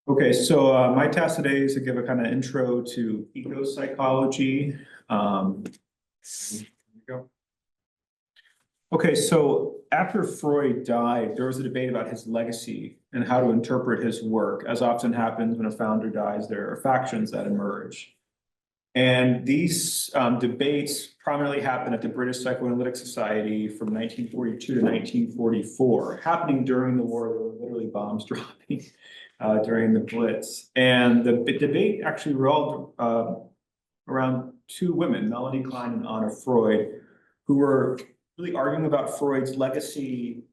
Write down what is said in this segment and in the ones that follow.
Okay, so my task today is to give a kind of intro to ego psychology. Here we go. Okay, so after Freud died, there was a debate about his legacy and how to interpret his work. As often happens when a founder dies, there are factions that emerge. And these debates primarily happened at the British Psychoanalytic Society from 1942 to 1944, happening during the war. There were literally bombs dropping during the Blitz. And the debate actually revolved around two women, Melanie Klein and Anna Freud, who were really arguing about Freud's legacy,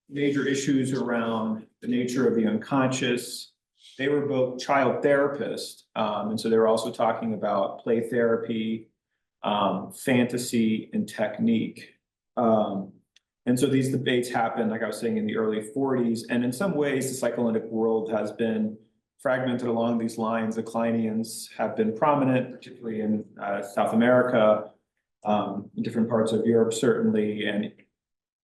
major issues around the nature of the unconscious. They were both child therapists, and so they were also talking about play therapy, fantasy, and technique. And so these debates happened, like I was saying, in the early 40s. And in some ways, the psychoanalytic world has been fragmented along these lines. The Kleinians have been prominent, particularly in South America, in different parts of Europe, certainly. And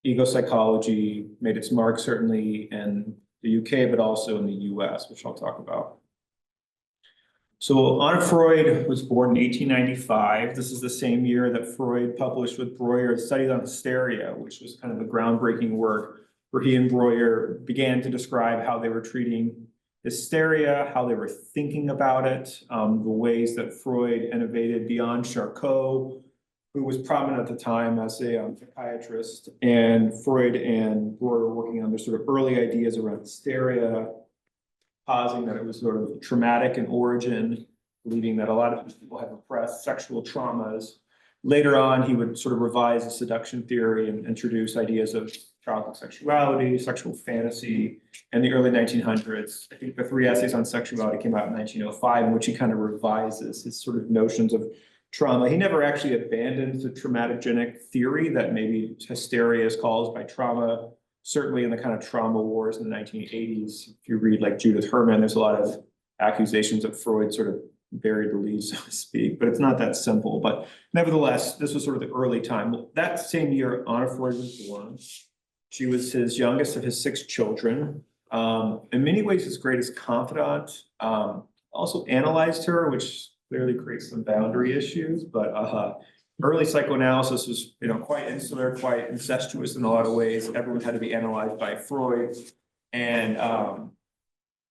ego psychology made its mark, certainly, in the UK, but also in the US, which I'll talk about. So Anna Freud was born in 1895. This is the same year that Freud published with Breuer Studies on Hysteria, which was kind of a groundbreaking work where he and Breuer began to describe how they were treating hysteria, how they were thinking about it, the ways that Freud innovated beyond Charcot, who was prominent at the time as a psychiatrist, and Freud and Breuer were working on their sort of early ideas around hysteria, positing that it was sort of traumatic in origin, believing that a lot of people have repressed sexual traumas. Later on, he would sort of revise the seduction theory and introduce ideas of childhood sexuality, sexual fantasy. In the early 1900s, I think the 3 essays on sexuality came out in 1905, in which he kind of revises his sort of notions of trauma. He never actually abandoned the traumatogenic theory that maybe hysteria is caused by trauma. Certainly in the kind of trauma wars in the 1980s, if you read like Judith Herman, there's a lot of accusations that Freud sort of buried the lead, so to speak, but it's not that simple. But nevertheless, this was sort of the early time. That same year, Anna Freud was born. She was his youngest of his 6 children. In many ways, his greatest confidant. Also analyzed her, which clearly creates some boundary issues, but early psychoanalysis was, quite insular, quite incestuous in a lot of ways. Everyone had to be analyzed by Freud. And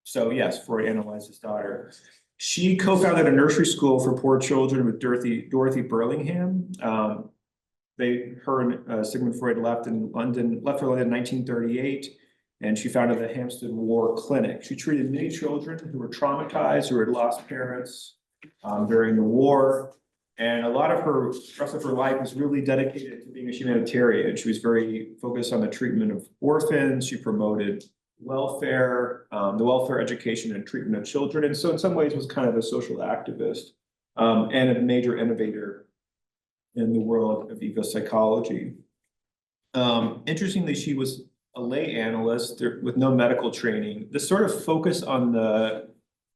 so yes, Freud analyzed his daughter. She co-founded a nursery school for poor children with Dorothy Burlingham. Her and Sigmund Freud left for London in 1938, and she founded the Hampstead War Clinic. She treated many children who were traumatized, who had lost parents during the war. And a lot of the rest of her life was really dedicated to being a humanitarian. She was very focused on the treatment of orphans. She promoted welfare, the welfare education and treatment of children. And so in some ways was kind of a social activist and a major innovator in the world of ego psychology. Interestingly, she was a lay analyst with no medical training. This sort of focus on the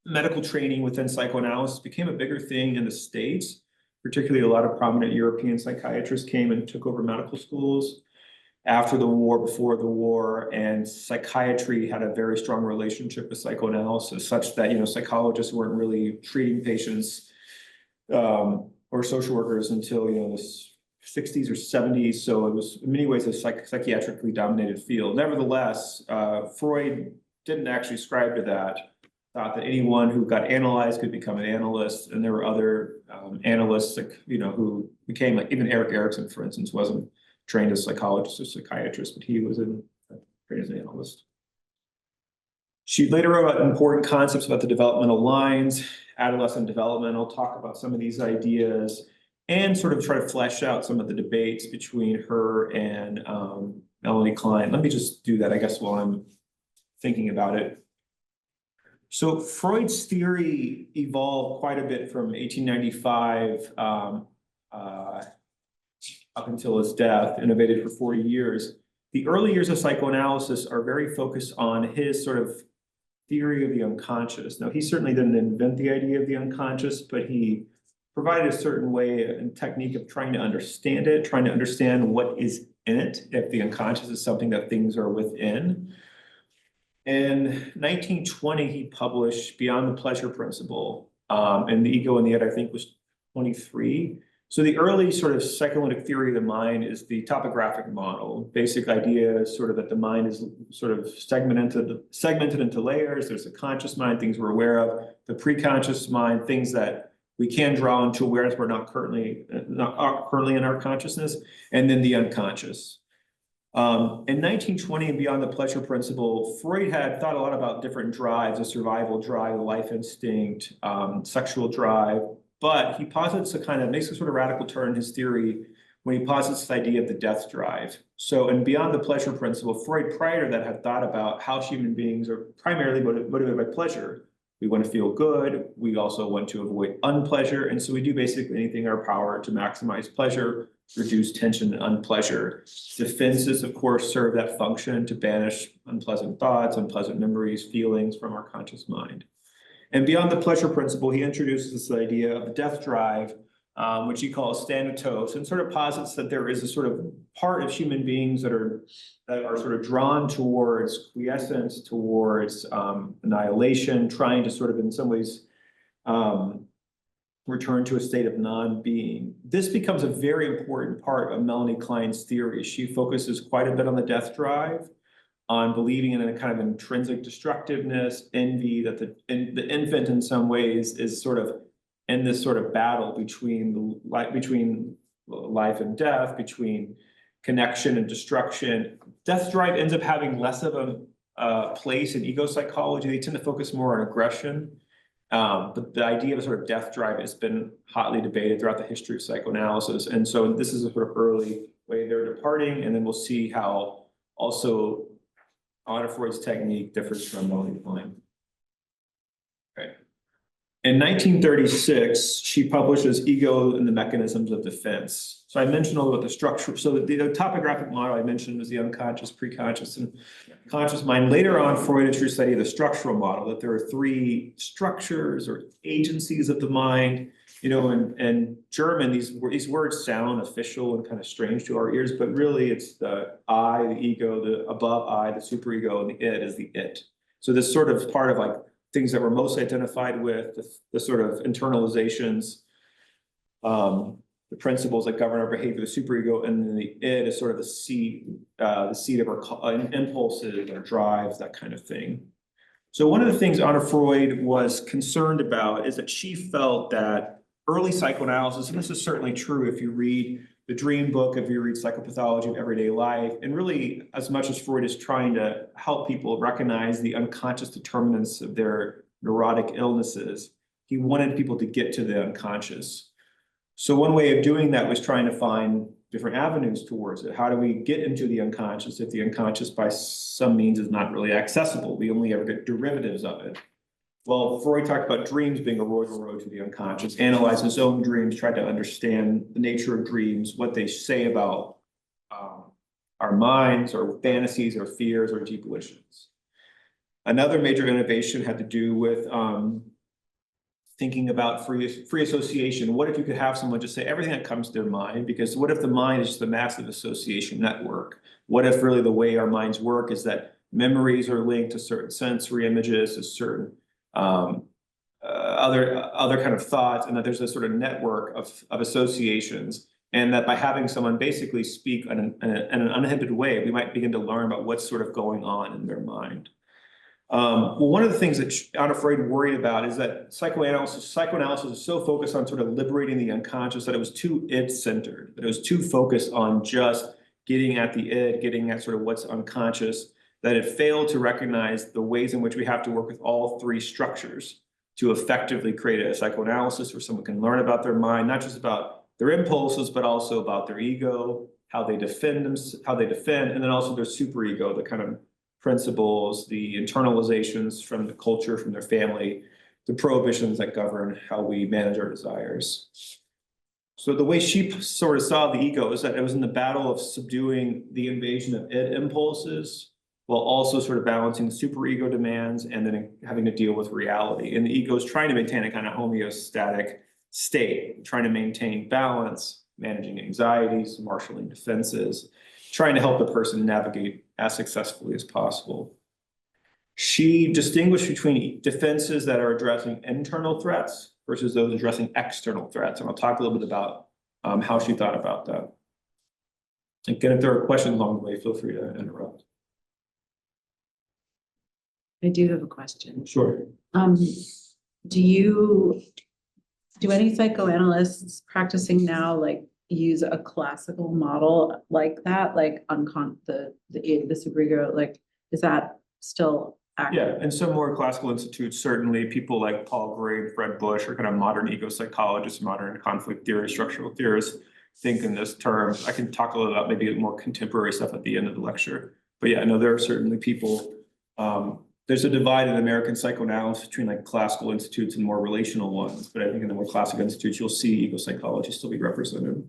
medical training within psychoanalysis became a bigger thing in the States. Particularly, a lot of prominent European psychiatrists came and took over medical schools after the war, before the war, and psychiatry had a very strong relationship with psychoanalysis, such that psychologists weren't really treating patients or social workers until the 60s or 70s. So it was in many ways a psychiatrically dominated field. Nevertheless, Freud didn't actually ascribe to that. Thought that anyone who got analyzed could become an analyst, and there were other analysts, who became, like, even Erik Erikson, for instance, wasn't trained as a psychologist or psychiatrist, but he was trained as an analyst. She later wrote about important concepts about the developmental lines, adolescent developmental, talk about some of these ideas, and sort of try to flesh out some of the debates between her and Melanie Klein. Let me just do that, I guess, while I'm thinking about it. So Freud's theory evolved quite a bit from 1895 up until his death, innovated for 40 years. The early years of psychoanalysis are very focused on his sort of theory of the unconscious. Now, he certainly didn't invent the idea of the unconscious, but he provided a certain way and technique of trying to understand it, trying to understand what is in it, if the unconscious is something that things are within. In 1920, he published Beyond the Pleasure Principle, and the ego and the id, I think, was 23. So the early sort of psychoanalytic theory of the mind is the topographic model. Basic idea is sort of that the mind is sort of segmented into layers. There's a conscious mind, things we're aware of, the preconscious mind, things that we can draw into awareness, but not currently in our consciousness, and then the unconscious. In 1920 and Beyond the Pleasure Principle, Freud had thought a lot about different drives, a survival drive, a life instinct, sexual drive, but he posits makes a sort of radical turn in his theory when he posits this idea of the death drive. So in Beyond the Pleasure Principle, Freud prior to that had thought about how human beings are primarily motivated by pleasure. We want to feel good. We also want to avoid unpleasure. And so we do basically anything in our power to maximize pleasure, reduce tension and unpleasure. Defenses, of course, serve that function to banish unpleasant thoughts, unpleasant memories, feelings from our conscious mind. And Beyond the Pleasure Principle, he introduces this idea of the death drive, which he calls thanatos, and sort of posits that there is a sort of part of human beings that are sort of drawn towards quiescence, towards annihilation, trying to sort of in some ways return to a state of non-being. This becomes a very important part of Melanie Klein's theory. She focuses quite a bit on the death drive, on believing in a kind of intrinsic destructiveness, envy, that the infant in some ways is sort of in this sort of battle between life and death, between connection and destruction. Death drive ends up having less of a place in ego psychology. They tend to focus more on aggression. But the idea of a sort of death drive has been hotly debated throughout the history of psychoanalysis. And so this is a sort of early way they're departing, and then we'll see how also Anna Freud's technique differs from Melanie Klein. Okay. In 1936, she publishes Ego and the Mechanisms of Defense. So I mentioned a little about the structure. So the topographic model I mentioned was the unconscious, preconscious, and conscious mind. Later on, Freud introduced the idea of the structural model, that there are three structures or agencies of the mind. You know, in German, these words sound official and kind of strange to our ears, but really it's the I, the ego, the above I, the superego, and the id is the it. So this sort of part of like things that we're most identified with, the sort of internalizations, the principles that govern our behavior, the superego, and then the id is sort of the seat of our impulses, our drives, that kind of thing. So one of the things Anna Freud was concerned about is that she felt that early psychoanalysis, and this is certainly true if you read the Dream book, if you read Psychopathology of Everyday Life, and really as much as Freud is trying to help people recognize the unconscious determinants of their neurotic illnesses, he wanted people to get to the unconscious. So one way of doing that was trying to find different avenues towards it. How do we get into the unconscious if the unconscious by some means is not really accessible? We only ever get derivatives of it. Well, Freud talked about dreams being a royal road to the unconscious, analyzed his own dreams, tried to understand the nature of dreams, what they say about our minds, our fantasies, our fears, our deep wishes. Another major innovation had to do with thinking about free association. What if you could have someone just say everything that comes to their mind? Because what if the mind is just a massive association network? What if really the way our minds work is that memories are linked to certain sensory images, to certain other kind of thoughts, and that there's a sort of network of associations, and that by having someone basically speak in an uninhibited way, we might begin to learn about what's sort of going on in their mind. Well, one of the things that Anna Freud worried about is that psychoanalysis is so focused on sort of liberating the unconscious that it was too id-centered, that it was too focused on just getting at the id, getting at sort of what's unconscious, that it failed to recognize the ways in which we have to work with all three structures to effectively create a psychoanalysis where someone can learn about their mind, not just about their impulses, but also about their ego, how they defend, and then also their superego, the kind of principles, the internalizations from the culture, from their family, the prohibitions that govern how we manage our desires. So the way she sort of saw the ego is that it was in the battle of subduing the invasion of id impulses, while also sort of balancing the superego demands and then having to deal with reality. And the ego is trying to maintain a kind of homeostatic state, trying to maintain balance, managing anxieties, marshaling defenses, trying to help the person navigate as successfully as possible. She distinguished between defenses that are addressing internal threats versus those addressing external threats. And I'll talk a little bit about how she thought about that. Again, if there are questions along the way, feel free to interrupt. I do have a question. Sure. Do any psychoanalysts practicing now like use a classical model like that, like the Superego, like is that still accurate? Yeah, and some more classical institutes, certainly people like Paul Gray, Fred Bush are kind of modern ego psychologists, modern conflict theory, structural theorists think in this term. I can talk a little about maybe more contemporary stuff at the end of the lecture. But yeah, I know there are certainly people, there's a divide in American psychoanalysis between like classical institutes and more relational ones. But I think in the more classical institutes, you'll see ego psychology still be represented.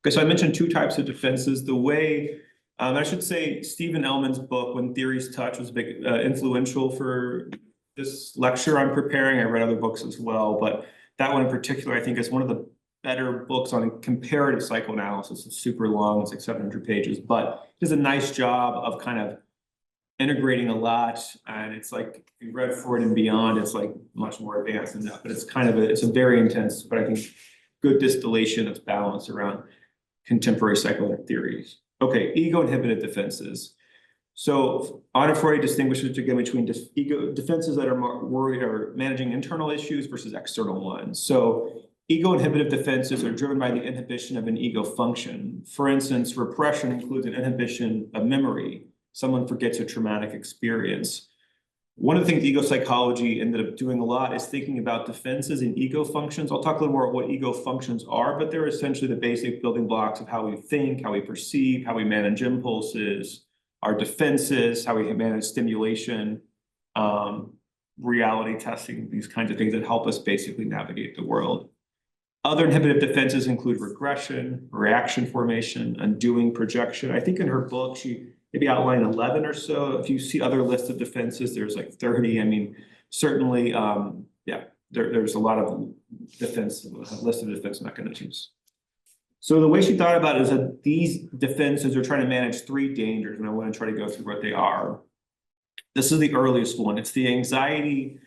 Okay, so I mentioned two types of defenses. The way, I should say Stephen Ellman's book, When Theories Touch, was big, influential for this lecture I'm preparing. I read other books as well, but that one in particular, I think is one of the better books on comparative psychoanalysis. It's super long, it's like 700 pages, but it does a nice job of kind of integrating a lot. And it's like, if you read Freud and beyond, it's like much more advanced than that, but it's kind of it's a very intense, but I think good distillation that's balanced around contemporary psychoanalytic theories. Okay, ego inhibitive defenses. So Anna Freud distinguishes again between ego defenses that are more worried or managing internal issues versus external ones. So ego inhibitive defenses are driven by the inhibition of an ego function. For instance, repression includes an inhibition of memory. Someone forgets a traumatic experience. One of the things ego psychology ended up doing a lot is thinking about defenses and ego functions. I'll talk a little more about what ego functions are, but they're essentially the basic building blocks of how we think, how we perceive, how we manage impulses, our defenses, how we manage stimulation, reality testing, these kinds of things that help us basically navigate the world. Other inhibitive defenses include regression, reaction formation, undoing, projection. I think in her book, she maybe outline 11 or so. If you see other lists of defenses, there's like 30. I mean, certainly, yeah, there's a lot of list of defense mechanisms. So the way she thought about it is that these defenses are trying to manage three dangers, and I want to try to go through what they are. This is the earliest one. It's the anxiety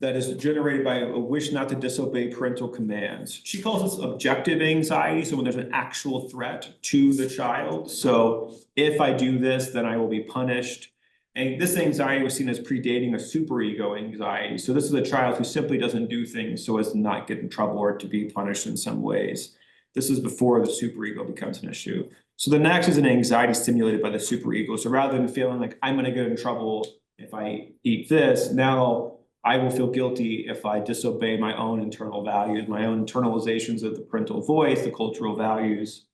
that is generated by a wish not to disobey parental commands. She calls this objective anxiety, so when there's an actual threat to the child. So if I do this, then I will be punished. And this anxiety was seen as predating a superego anxiety. So this is a child who simply doesn't do things so as to not get in trouble or to be punished in some ways. This is before the superego becomes an issue. So the next is an anxiety stimulated by the superego. So rather than feeling like I'm going to get in trouble if I eat this, now I will feel guilty if I disobey my own internal values, my own internalizations of the parental voice, the cultural values,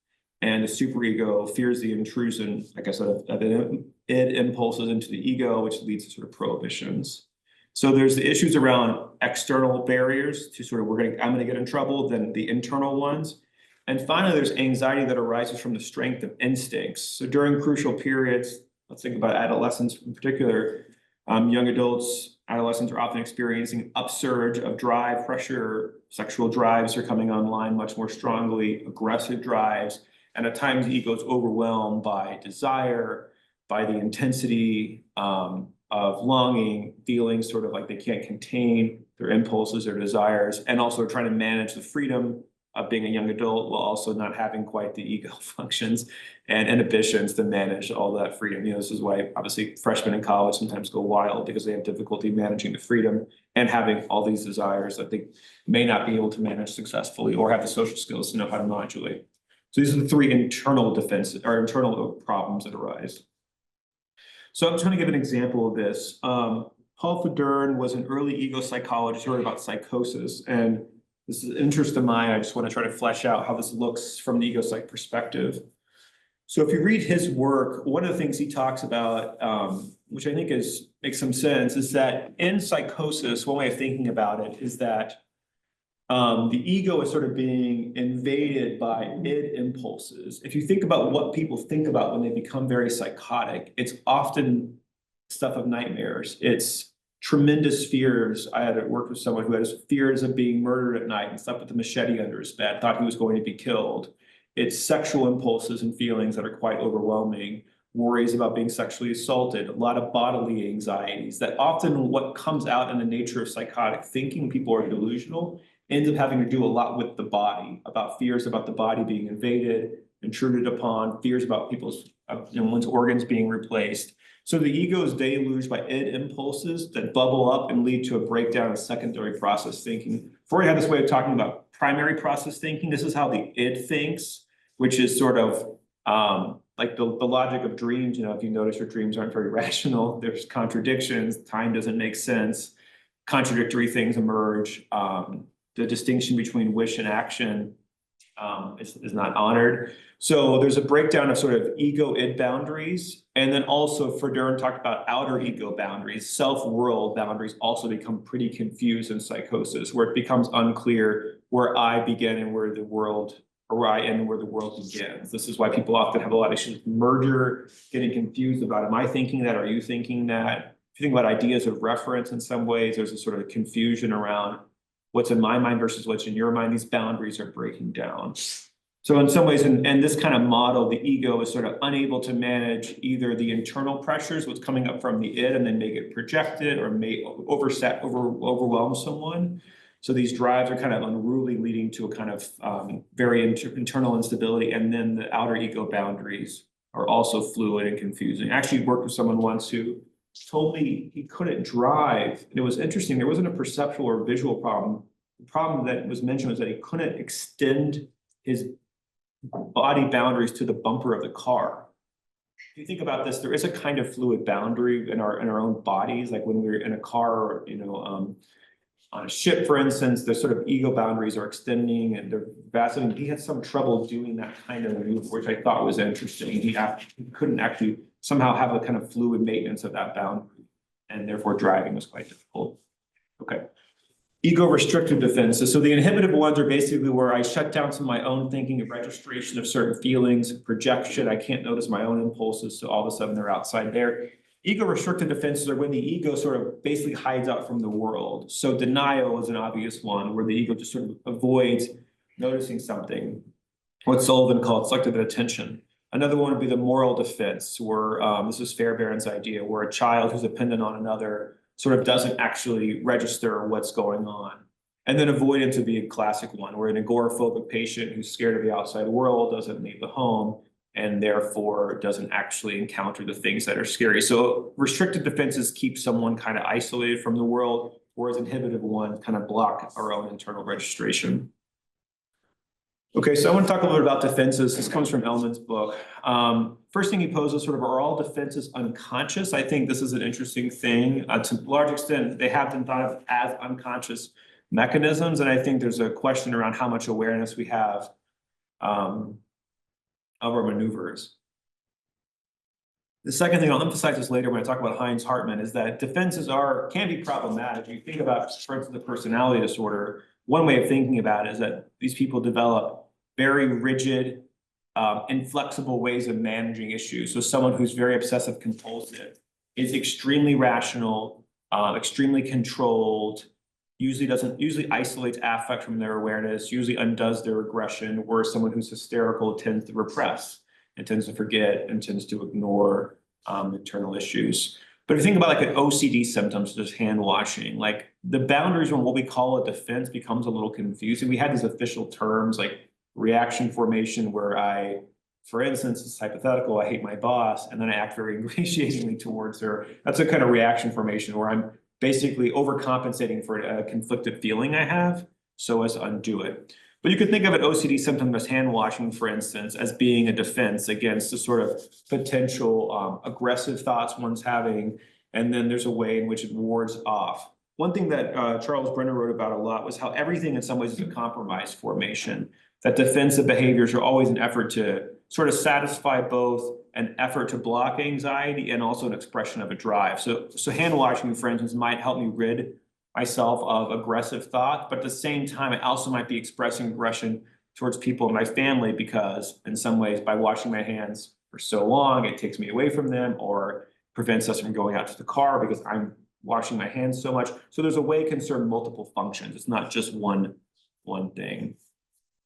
and the superego fears the intrusion, like I said, of id impulses into the ego, which leads to sort of prohibitions. So there's the issues around external barriers to sort of I'm gonna get in trouble, then the internal ones. And finally, there's anxiety that arises from the strength of instincts. So during crucial periods, let's think about adolescence in particular, young adults, adolescents are often experiencing an upsurge of drive, pressure, sexual drives are coming online much more strongly, aggressive drives, and at times the ego is overwhelmed by desire, by the intensity of longing, feeling sort of like they can't contain their impulses or desires, and also trying to manage the freedom of being a young adult while also not having quite the ego functions and inhibitions to manage all that freedom. You know, this is why obviously freshmen in college sometimes go wild because they have difficulty managing the freedom and having all these desires that they may not be able to manage successfully or have the social skills to know how to modulate. So these are the three internal defenses or internal problems that arise. So I'm trying to give an example of this. Paul Federn was an early ego psychologist who wrote about psychosis, and this is an interest of mine. I just want to try to flesh out how this looks from the ego psych perspective. So if you read his work, one of the things he talks about, which I think makes some sense, is that in psychosis, one way of thinking about it is that the ego is sort of being invaded by id impulses. If you think about what people think about when they become very psychotic, it's often stuff of nightmares. It's tremendous fears. I had worked with someone who has fears of being murdered at night and slept with a machete under his bed, thought he was going to be killed. It's sexual impulses and feelings that are quite overwhelming, worries about being sexually assaulted, a lot of bodily anxieties, that often what comes out in the nature of psychotic thinking, people are delusional, ends up having to do a lot with the body, about fears about the body being invaded, intruded upon, fears about people's, one's organs being replaced. So the ego is deluged by id impulses that bubble up and lead to a breakdown of secondary process thinking. Freud had this way of talking about primary process thinking. This is how the id thinks, which is sort of like the logic of dreams. If you notice your dreams aren't very rational, there's contradictions, time doesn't make sense, contradictory things emerge. The distinction between wish and action is not honored. So there's a breakdown of sort of ego-id boundaries. And then also Freud talked about outer ego boundaries. Self-world boundaries also become pretty confused in psychosis, where it becomes unclear where I begin and where the world, or where I end and where the world begins. This is why people often have a lot of issues with merger, getting confused about, am I thinking that? Are you thinking that? If you think about ideas of reference in some ways, there's a sort of confusion around what's in my mind versus what's in your mind. These boundaries are breaking down. So in some ways, in this kind of model, the ego is sort of unable to manage either the internal pressures, what's coming up from the id, and then make it projected or may overwhelm someone. So these drives are kind of unruly, leading to a kind of very internal instability. And then the outer ego boundaries are also fluid and confusing. I actually worked with someone once who told me he couldn't drive. And it was interesting. There wasn't a perceptual or visual problem. The problem that was mentioned was that he couldn't extend his body boundaries to the bumper of the car. If you think about this, there is a kind of fluid boundary in our own bodies. Like when we're in a car, or, on a ship, for instance, the sort of ego boundaries are extending and they're vacillating. He had some trouble doing that kind of move, which I thought was interesting. He couldn't actually somehow have a kind of fluid maintenance of that boundary, and therefore driving was quite difficult. Okay. Ego restrictive defenses. So the inhibitive ones are basically where I shut down some of my own thinking, and registration of certain feelings, projection. I can't notice my own impulses, so all of a sudden they're outside there. Ego restrictive defenses are when the ego sort of basically hides out from the world. So denial is an obvious one, where the ego just sort of avoids noticing something. What Sullivan called selective attention. Another one would be the moral defense, where this is Fairbairn's idea, where a child who's dependent on another sort of doesn't actually register what's going on. And then avoidance would be a classic one, where an agoraphobic patient who's scared of the outside world doesn't leave the home, and therefore doesn't actually encounter the things that are scary. So restricted defenses keep someone kind of isolated from the world, whereas inhibitive ones kind of block our own internal registration. Okay, so I want to talk a little bit about defenses. This comes from Ellman's book. First thing he poses sort of, are all defenses unconscious? I think this is an interesting thing. To a large extent, they have been thought of as unconscious mechanisms. And I think there's a question around how much awareness we have of our maneuvers. The second thing, I'll emphasize this later when I talk about Heinz Hartmann, is that defenses can be problematic. You think about, for instance, the personality disorder. One way of thinking about it is that these people develop very rigid, inflexible ways of managing issues. So someone who's very obsessive compulsive is extremely rational, extremely controlled, usually isolates affect from their awareness, usually undoes their aggression, whereas someone who's hysterical tends to repress and tends to forget and tends to ignore internal issues. But if you think about like an OCD symptoms, just hand washing, like the boundaries on what we call a defense becomes a little confusing. We had these official terms like reaction formation, where for instance, it's hypothetical, I hate my boss, and then I act very ingratiatingly towards her. That's a kind of reaction formation where I'm basically overcompensating for a conflicted feeling I have so as to undo it. But you could think of an OCD symptom as hand washing, for instance, as being a defense against the sort of potential aggressive thoughts one's having. And then there's a way in which it wards off. One thing that Charles Brenner wrote about a lot was how everything in some ways is a compromise formation, that defensive behaviors are always an effort to sort of satisfy both an effort to block anxiety and also an expression of a drive. So hand washing, for instance, might help me rid myself of aggressive thought, but at the same time, I also might be expressing aggression towards people in my family, because in some ways, by washing my hands for so long, it takes me away from them or prevents us from going out to the car because I'm washing my hands so much. So there's a way it can serve multiple functions. It's not just one thing.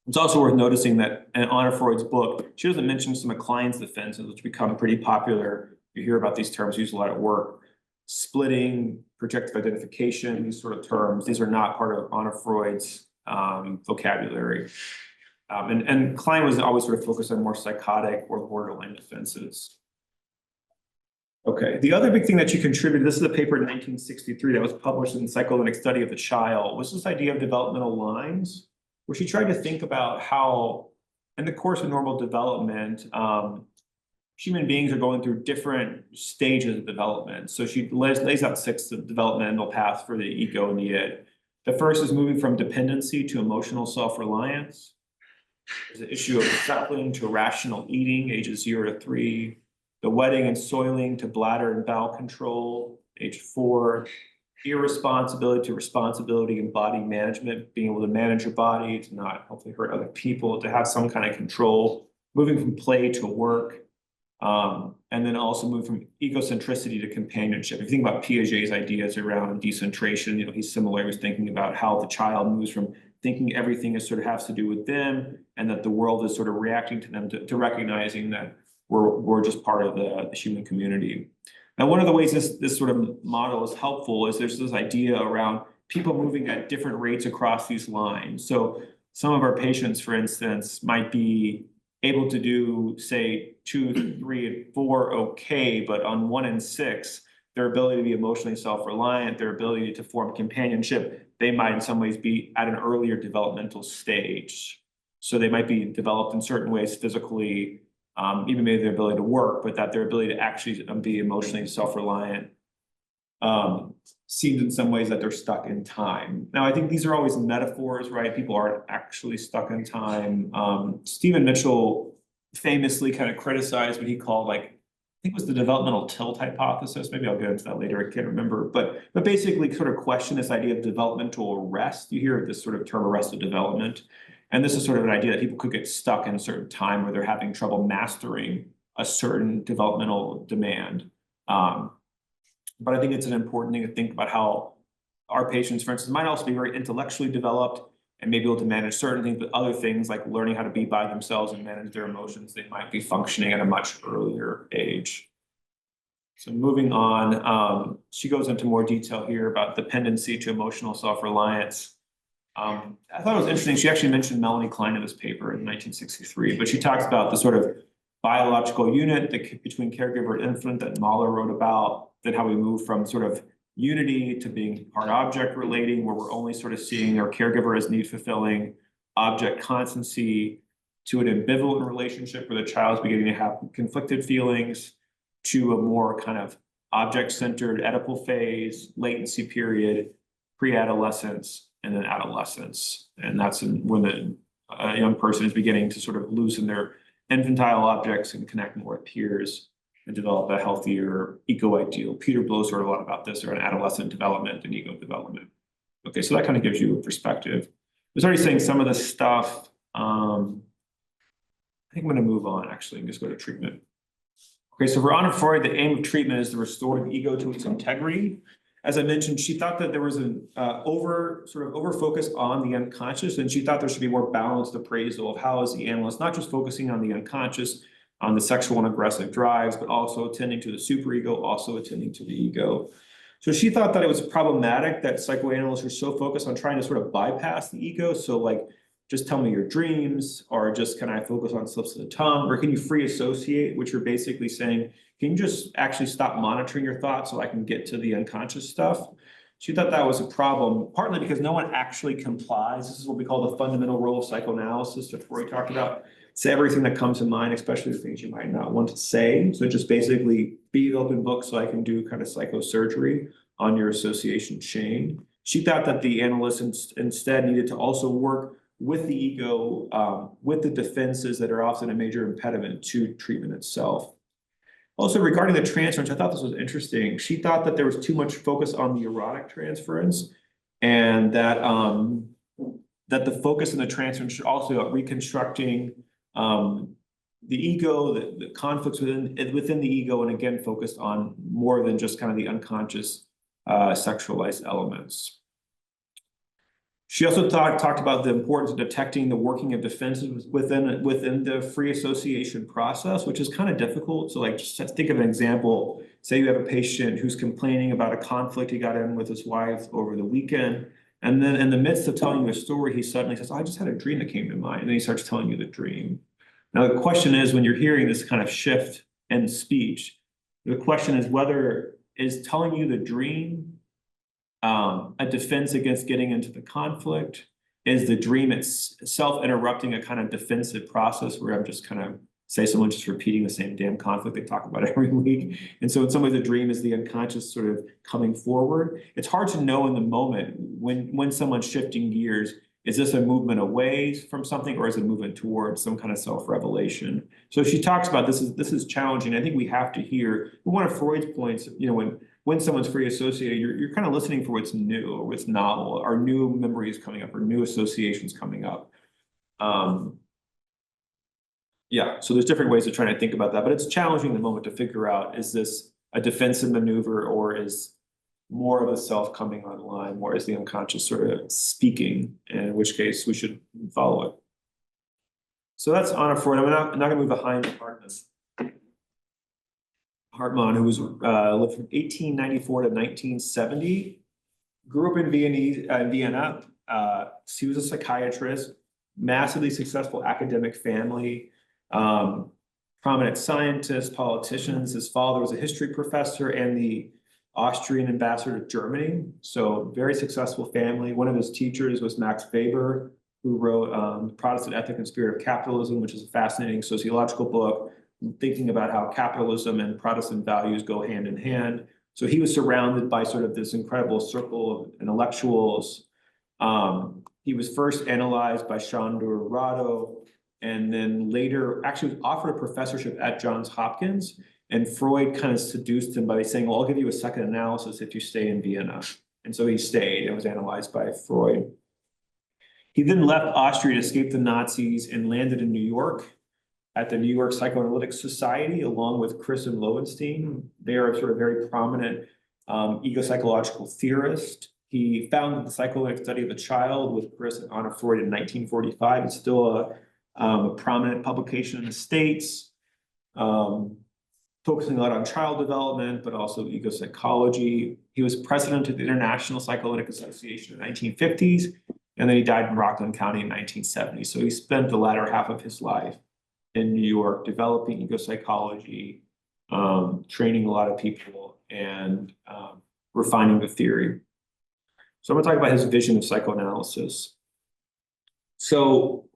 It's also worth noticing that in Anna Freud's book, she doesn't mention some of Klein's defenses, which become pretty popular. You hear about these terms used a lot at work. Splitting, projective identification, these sort of terms, these are not part of Anna Freud's vocabulary. And Klein was always sort of focused on more psychotic or borderline defenses. Okay, the other big thing that she contributed, this is a paper in 1963 that was published in Psychoanalytic Study of the Child, was this idea of developmental lines, where she tried to think about how, in the course of normal development, human beings are going through different stages of development. So she lays out 6 developmental paths for the ego and the id. The first is moving from dependency to emotional self-reliance. There's the issue of settling to rational eating, ages 0 to 3. The wetting and soiling to bladder and bowel control, age 4. Irresponsibility to responsibility and body management, being able to manage your body, to not hopefully hurt other people, to have some kind of control. Moving from play to work. And then also move from egocentricity to companionship. If you think about Piaget's ideas around decentration, he's similar. He was thinking about how the child moves from thinking everything is sort of has to do with them, and that the world is sort of reacting to them, to recognizing that we're just part of the human community. Now, one of the ways this sort of model is helpful is there's this idea around people moving at different rates across these lines. So some of our patients, for instance, might be able to do, say, 2, 3, and 4 okay, but on 1 and 6, their ability to be emotionally self-reliant, their ability to form companionship, they might in some ways be at an earlier developmental stage. So they might be developed in certain ways physically, even maybe their ability to work, but that their ability to actually be emotionally self-reliant seems in some ways that they're stuck in time. Now, I think these are always metaphors, right? People aren't actually stuck in time. Stephen Mitchell famously kind of criticized what he called, like, I think it was the developmental tilt hypothesis. Maybe I'll get into that later, I can't remember. But basically sort of question this idea of developmental arrest. You hear this sort of term arrested development. And this is sort of an idea that people could get stuck in a certain time where they're having trouble mastering a certain developmental demand. But I think it's an important thing to think about how our patients, for instance, might also be very intellectually developed and may be able to manage certain things, but other things like learning how to be by themselves and manage their emotions, they might be functioning at a much earlier age. So moving on, she goes into more detail here about dependency to emotional self-reliance. I thought it was interesting. She actually mentioned Melanie Klein in this paper in 1963, but she talks about the sort of biological unit between caregiver and infant that Mahler wrote about, then how we move from sort of unity to being part-object relating, where we're only sort of seeing our caregiver as need-fulfilling, object constancy, to an ambivalent relationship where the child's beginning to have conflicted feelings, to a more kind of object-centered Oedipal phase, latency period, pre-adolescence, and then adolescence. And that's when a young person is beginning to sort of loosen their infantile objects and connect more with peers and develop a healthier eco-ideal. Peter Blows wrote a lot about this around adolescent development and ego development. Okay, so that kind of gives you a perspective. I was already saying some of this stuff. I think I'm going to move on actually and just go to treatment. Okay, so for Anna Freud, the aim of treatment is to restore the ego to its integrity. As I mentioned, she thought that there was an over focus on the unconscious, and she thought there should be more balanced appraisal of how is the analyst not just focusing on the unconscious, on the sexual and aggressive drives, but also attending to the superego, also attending to the ego. So she thought that it was problematic that psychoanalysts were so focused on trying to sort of bypass the ego. So like, just tell me your dreams, or just can I focus on slips of the tongue, or can you free associate, which are basically saying, can you just actually stop monitoring your thoughts so I can get to the unconscious stuff? She thought that was a problem, partly because no one actually complies. This is what we call the fundamental role of psychoanalysis that Freud talked about. Say everything that comes to mind, especially the things you might not want to say. So just basically be an open book so I can do kind of psychosurgery on your association chain. She thought that the analyst instead needed to also work with the ego, with the defenses that are often a major impediment to treatment itself. Also, regarding the transference, I thought this was interesting. She thought that there was too much focus on the erotic transference, and that that the focus in the transference should also be reconstructing the ego, the conflicts within the ego, and again focused on more than just kind of the unconscious sexualized elements. She also talked about the importance of detecting the working of defenses within the free association process, which is kind of difficult. So like, just think of an example. Say you have a patient who's complaining about a conflict he got in with his wife over the weekend. And then in the midst of telling you a story, he suddenly says, "Oh, I just had a dream that came to mind." And then he starts telling you the dream. Now, the question is, when you're hearing this kind of shift in speech, the question is whether is telling you the dream a defense against getting into the conflict? Is the dream itself interrupting a kind of defensive process where I'm just kind of, say someone's just repeating the same damn conflict they talk about every week? And so in some ways the dream is the unconscious sort of coming forward. It's hard to know in the moment when someone's shifting gears. Is this a movement away from something, or is it a movement towards some kind of self-revelation? So she talks about this is challenging. I think we have to hear one of Freud's points, you know, when someone's free associated, you're kind of listening for what's new or what's novel, or new memories coming up, or new associations coming up. Yeah, so there's different ways of trying to think about that, but it's challenging in the moment to figure out, is this a defensive maneuver, or is more of the self coming online, or is the unconscious sort of speaking, and in which case we should follow it. So that's Anna Freud. I'm not going to move to Heinz Hartmann, who was lived from 1894 to 1970, grew up in Vienna. He was a psychiatrist, massively successful academic family, prominent scientists, politicians. His father was a history professor and the Austrian ambassador to Germany. So very successful family. One of his teachers was Max Weber, who wrote Protestant Ethic and Spirit of Capitalism, which is a fascinating sociological book, thinking about how capitalism and Protestant values go hand in hand. So he was surrounded by sort of this incredible circle of intellectuals. He was first analyzed by Sándor Radó, and then later actually was offered a professorship at Johns Hopkins. And Freud kind of seduced him by saying, "Well, I'll give you a second analysis if you stay in Vienna." And so he stayed and was analyzed by Freud. He then left Austria to escape the Nazis and landed in New York at the New York Psychoanalytic Society, along with Chris and Lowenstein. They are sort of very prominent ego-psychological theorists. He founded the Psychoanalytic Study of the Child with Chris and Anna Freud in 1945. It's still a prominent publication in the States. Focusing a lot on child development, but also ego psychology. He was president of the International Psychoanalytic Association in the 1950s, and then he died in Rockland County in 1970. So he spent the latter half of his life in New York developing ego psychology, training a lot of people, and refining the theory. So I'm gonna talk about his vision of psychoanalysis. So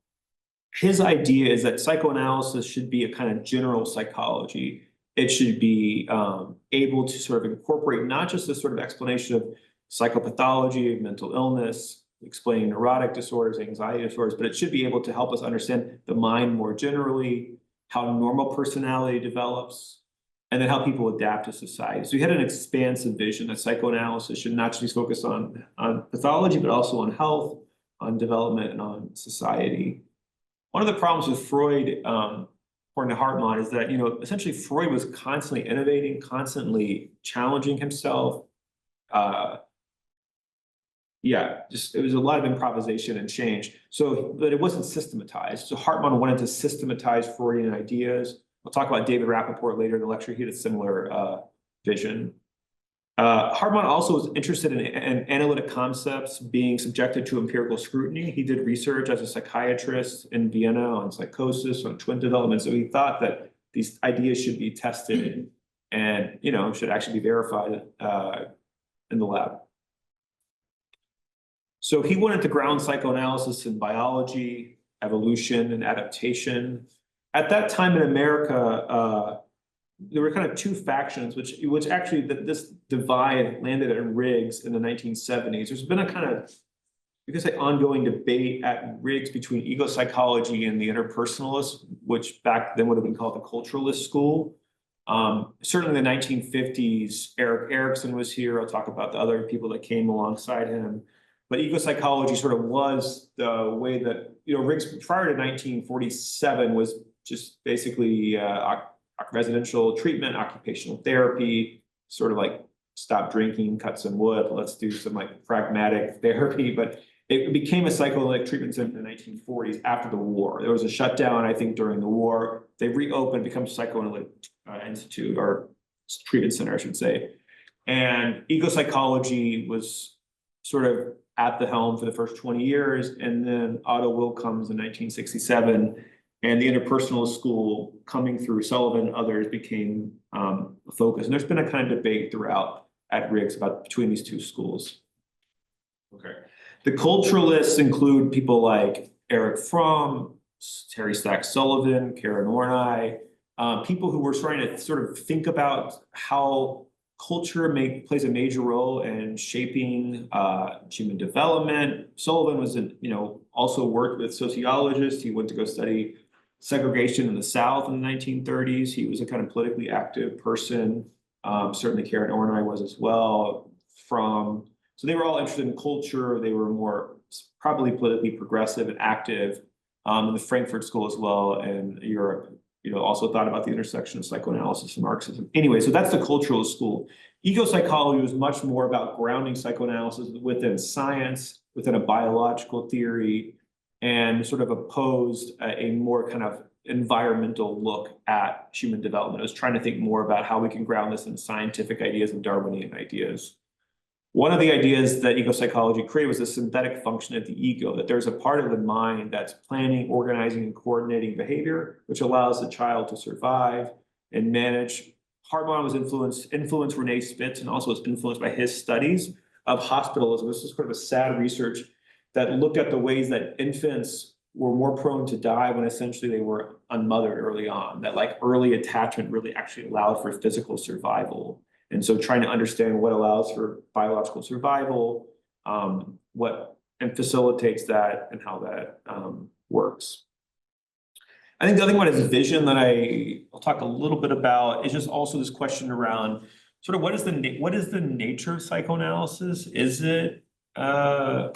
his idea is that psychoanalysis should be a kind of general psychology. It should be able to sort of incorporate not just this sort of explanation of psychopathology, of mental illness, explaining neurotic disorders, anxiety disorders, but it should be able to help us understand the mind more generally, how normal personality develops, and then how people adapt to society. So he had an expansive vision that psychoanalysis should not just focus on pathology, but also on health, on development, and on society. One of the problems with Freud, according to Hartmann, is that, you know, essentially Freud was constantly innovating, constantly challenging himself. It was a lot of improvisation and change. So, but it wasn't systematized. So Hartmann wanted to systematize Freudian ideas. We'll talk about David Rapaport later in the lecture. He had a similar vision. Hartmann also was interested in analytic concepts being subjected to empirical scrutiny. He did research as a psychiatrist in Vienna on psychosis, on twin development. So he thought that these ideas should be tested and, you know, should actually be verified in the lab. So he wanted to ground psychoanalysis in biology, evolution, and adaptation. At that time in America, there were kind of two factions, which actually this divide landed at Riggs in the 1970s. There's been a kind of, you could say, ongoing debate at Riggs between ego psychology and the interpersonalists, which back then would have been called the culturalist school. Certainly in the 1950s, Erik Erikson was here. I'll talk about the other people that came alongside him. But ego psychology sort of was the way that, you know, Riggs prior to 1947 was just basically residential treatment, occupational therapy, sort of like stop drinking, cut some wood, let's do some like pragmatic therapy. But it became a psychoanalytic treatment center in the 1940s after the war. There was a shutdown, I think, during the war. They reopened, become psychoanalytic institute or treatment center, I should say. And ego psychology was sort of at the helm for the first 20 years. And then Otto Will comes in 1967, and the interpersonal school coming through Sullivan and others became a focus. And there's been a kind of debate throughout at Riggs about between these two schools. Okay. The culturalists include people like Erich Fromm, Terry Stack Sullivan, Karen Ornai, people who were trying to sort of think about how culture plays a major role in shaping human development. Sullivan was, also worked with sociologists. He went to go study segregation in the South in the 1930s. He was a kind of politically active person. Certainly Karen Ornai was as well. So they were all interested in culture. They were more probably politically progressive and active. In the Frankfurt School as well in Europe, also thought about the intersection of psychoanalysis and Marxism. Anyway, so that's the culturalist school. Ego psychology was much more about grounding psychoanalysis within science, within a biological theory, and sort of opposed a more kind of environmental look at human development. It was trying to think more about how we can ground this in scientific ideas and Darwinian ideas. One of the ideas that ego psychology created was a synthetic function of the ego, that there's a part of the mind that's planning, organizing, and coordinating behavior, which allows the child to survive and manage. Hartmann was influenced Renee Spitz, and also was influenced by his studies of hospitalism. This is sort of a sad research that looked at the ways that infants were more prone to die when essentially they were unmothered early on, that like early attachment really actually allowed for physical survival. And so trying to understand what allows for biological survival, what facilitates that and how that works. I think the other one is vision that I'll talk a little bit about is just also this question around sort of what is the nature of psychoanalysis? Is it a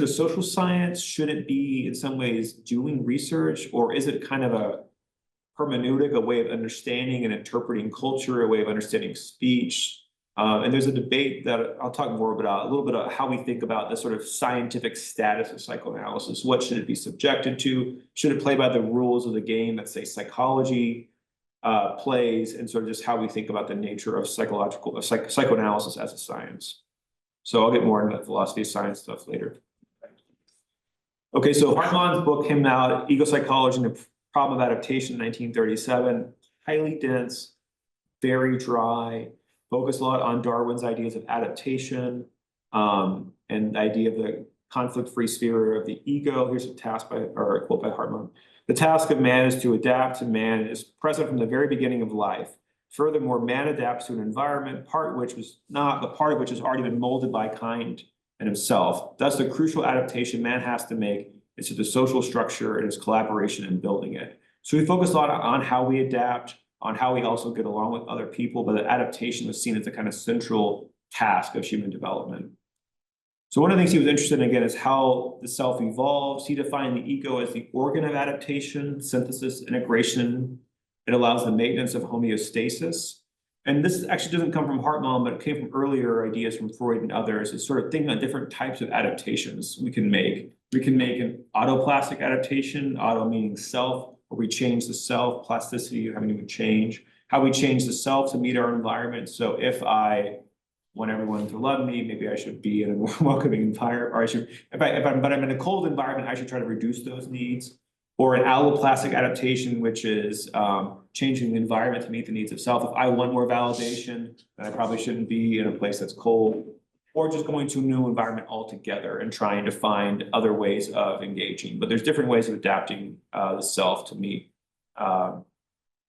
social science? Should it be in some ways doing research, or is it kind of a hermeneutic, a way of understanding and interpreting culture, a way of understanding speech? And there's a debate that I'll talk more about, a little bit about how we think about the sort of scientific status of psychoanalysis. What should it be subjected to? Should it play by the rules of the game that, say, psychology plays, and sort of just how we think about the nature of psychoanalysis as a science. So I'll get more into that philosophy of science stuff later. Okay, so Hartmann's book came out, Ego Psychology and the Problem of Adaptation, in 1937, highly dense, very dry, focused a lot on Darwin's ideas of adaptation, and the idea of the conflict-free sphere of the ego. Here's a quote by Hartmann. The task of man is to adapt to man and is present from the very beginning of life. Furthermore, man adapts to an environment, part of which was not, but part of which has already been molded by kind and himself. Thus, the crucial adaptation man has to make is to the social structure and its collaboration in building it. So we focus a lot on how we adapt, on how we also get along with other people, but the adaptation was seen as the kind of central task of human development. So one of the things he was interested in, again, is how the self evolves. He defined the ego as the organ of adaptation, synthesis, integration. It allows the maintenance of homeostasis. And this actually doesn't come from Hartmann, but it came from earlier ideas from Freud and others. It's sort of thinking on different types of adaptations we can make. We can make an autoplastic adaptation, auto meaning self, where we change the self, plasticity, having to change, how we change the self to meet our environment. So if I want everyone to love me, maybe I should be in a more welcoming environment, or but I'm in a cold environment, I should try to reduce those needs. Or an alloplastic adaptation, which is changing the environment to meet the needs of self. If I want more validation, then I probably shouldn't be in a place that's cold, or just going to a new environment altogether and trying to find other ways of engaging. But there's different ways of adapting the self to meet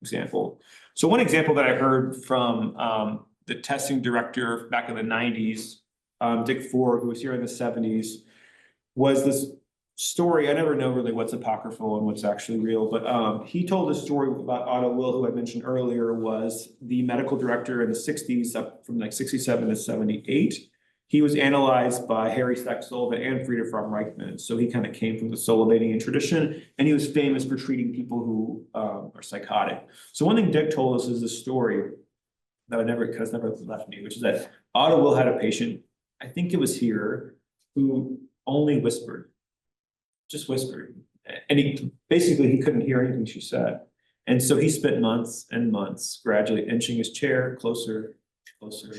example. So one example that I heard from the testing director back in the 90s, Dick Ford, who was here in the 70s, was this story. I never know really what's apocryphal and what's actually real, but he told a story about Otto Will, who I mentioned earlier, was the medical director in the 60s, up from like 67 to 78. He was analyzed by Harry Stack Sullivan and Frieda from Reichman. So he kind of came from the Sullivanian tradition, and he was famous for treating people who are psychotic. So one thing Dick told us is the story that has never left me, which is that Otto Will had a patient I think it was here, who only whispered, just whispered. And he couldn't hear anything she said. And so he spent months and months gradually inching his chair closer, closer,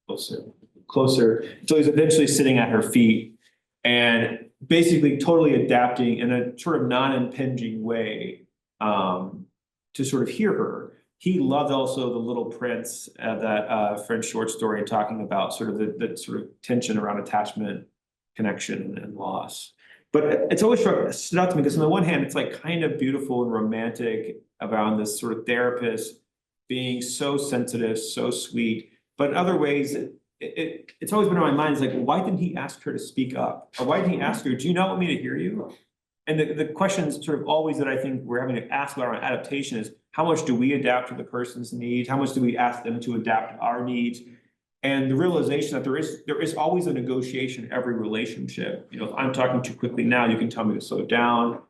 closer, closer, until he's eventually sitting at her feet and basically totally adapting in a sort of non-impinging way to sort of hear her. He loved also The Little Prince, that French short story, talking about sort of the sort of tension around attachment, connection, and loss. But it's always stood out to me because on the one hand, it's like kind of beautiful and romantic around this sort of therapist being so sensitive, so sweet. But in other ways, it's always been on my mind. It's like, why didn't he ask her to speak up? Or why didn't he ask her, do you not want me to hear you? And the questions sort of always that I think we're having to ask about our adaptation is, how much do we adapt to the person's needs? How much do we ask them to adapt to our needs? And the realization that there is always a negotiation in every relationship. You know, if I'm talking too quickly now, you can tell me to slow down.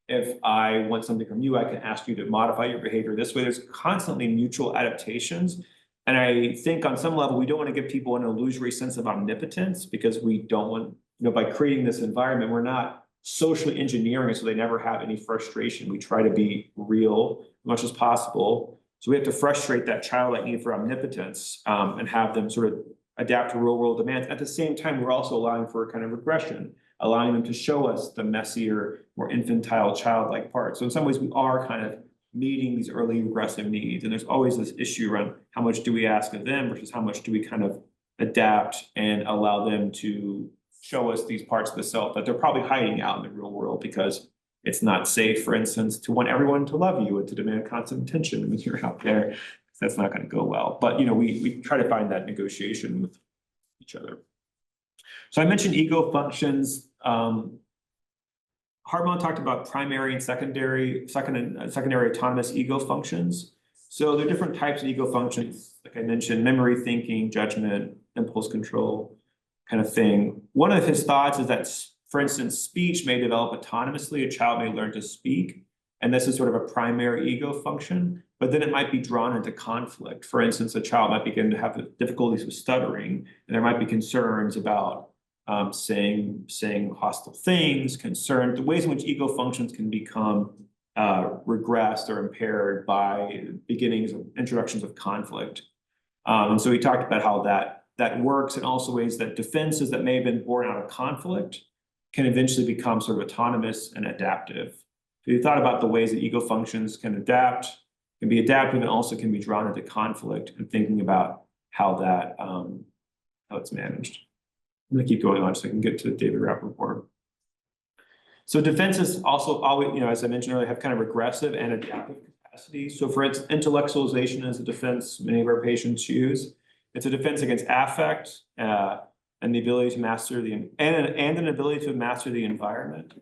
If I want something from you, I can ask you to modify your behavior this way. There's constantly mutual adaptations. And I think on some level, we don't want to give people an illusory sense of omnipotence, because we don't want, by creating this environment, we're not socially engineering it so they never have any frustration. We try to be real as much as possible. So we have to frustrate that childlike need for omnipotence and have them sort of adapt to real world demands. At the same time, we're also allowing for a kind of regression, allowing them to show us the messier, more infantile, childlike parts. So in some ways, we are kind of meeting these early regressive needs. And there's always this issue around how much do we ask of them versus how much do we kind of adapt and allow them to show us these parts of the self that they're probably hiding out in the real world because it's not safe, for instance, to want everyone to love you and to demand constant attention when you're out there. That's not going to go well. But we try to find that negotiation with each other. So I mentioned ego functions. Hartmann talked about primary and secondary autonomous ego functions. So there are different types of ego functions, like I mentioned, memory, thinking, judgment, impulse control, kind of thing. One of his thoughts is that, for instance, speech may develop autonomously. A child may learn to speak, and this is sort of a primary ego function, but then it might be drawn into conflict. For instance, a child might begin to have difficulties with stuttering, and there might be concerns about saying hostile things, the ways in which ego functions can become regressed or impaired by beginnings of introductions of conflict. And so he talked about how that works, and also ways that defenses that may have been born out of conflict can eventually become sort of autonomous and adaptive. So he thought about the ways that ego functions can be adaptive, and also can be drawn into conflict, and thinking about how it's managed. I'm going to keep going on so I can get to David Rapaport. So defenses also always, as I mentioned earlier, have kind of regressive and adaptive capacities. So for instance, intellectualization is a defense many of our patients use. It's a defense against affect and the ability to master and an ability to master the environment.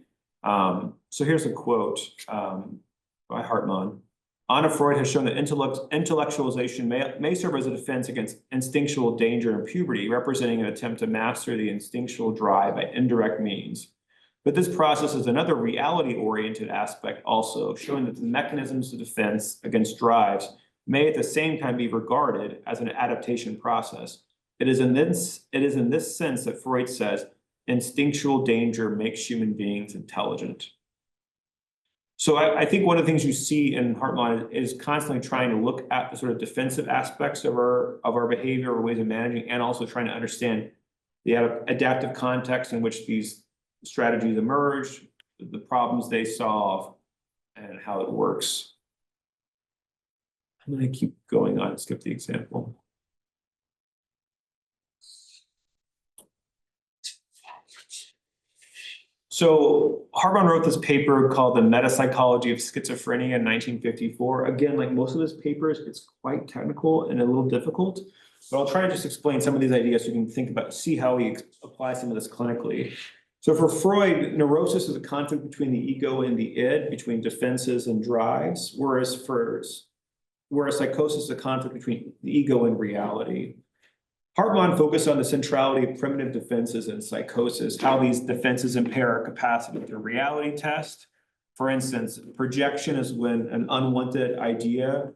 So here's a quote by Hartmann. Anna Freud has shown that intellectualization may serve as a defense against instinctual danger in puberty, representing an attempt to master the instinctual drive by indirect means. But this process is another reality-oriented aspect also, showing that the mechanisms of defense against drives may at the same time be regarded as an adaptation process. It is in this sense that Freud says instinctual danger makes human beings intelligent. So I think one of the things you see in Hartmann is constantly trying to look at the sort of defensive aspects of our behavior or ways of managing, and also trying to understand the adaptive context in which these strategies emerge, the problems they solve, and how it works. I'm going to keep going on and skip the example. So Hartmann wrote this paper called The Metapsychology of Schizophrenia in 1954. Again, like most of his papers, it's quite technical and a little difficult, but I'll try to just explain some of these ideas so you can think about, see how he applies some of this clinically. So for Freud, neurosis is a conflict between the ego and the id, between defenses and drives, whereas psychosis is a conflict between the ego and reality. Hartmann focused on the centrality of primitive defenses in psychosis, how these defenses impair our capacity to reality test. For instance, projection is when an unwanted idea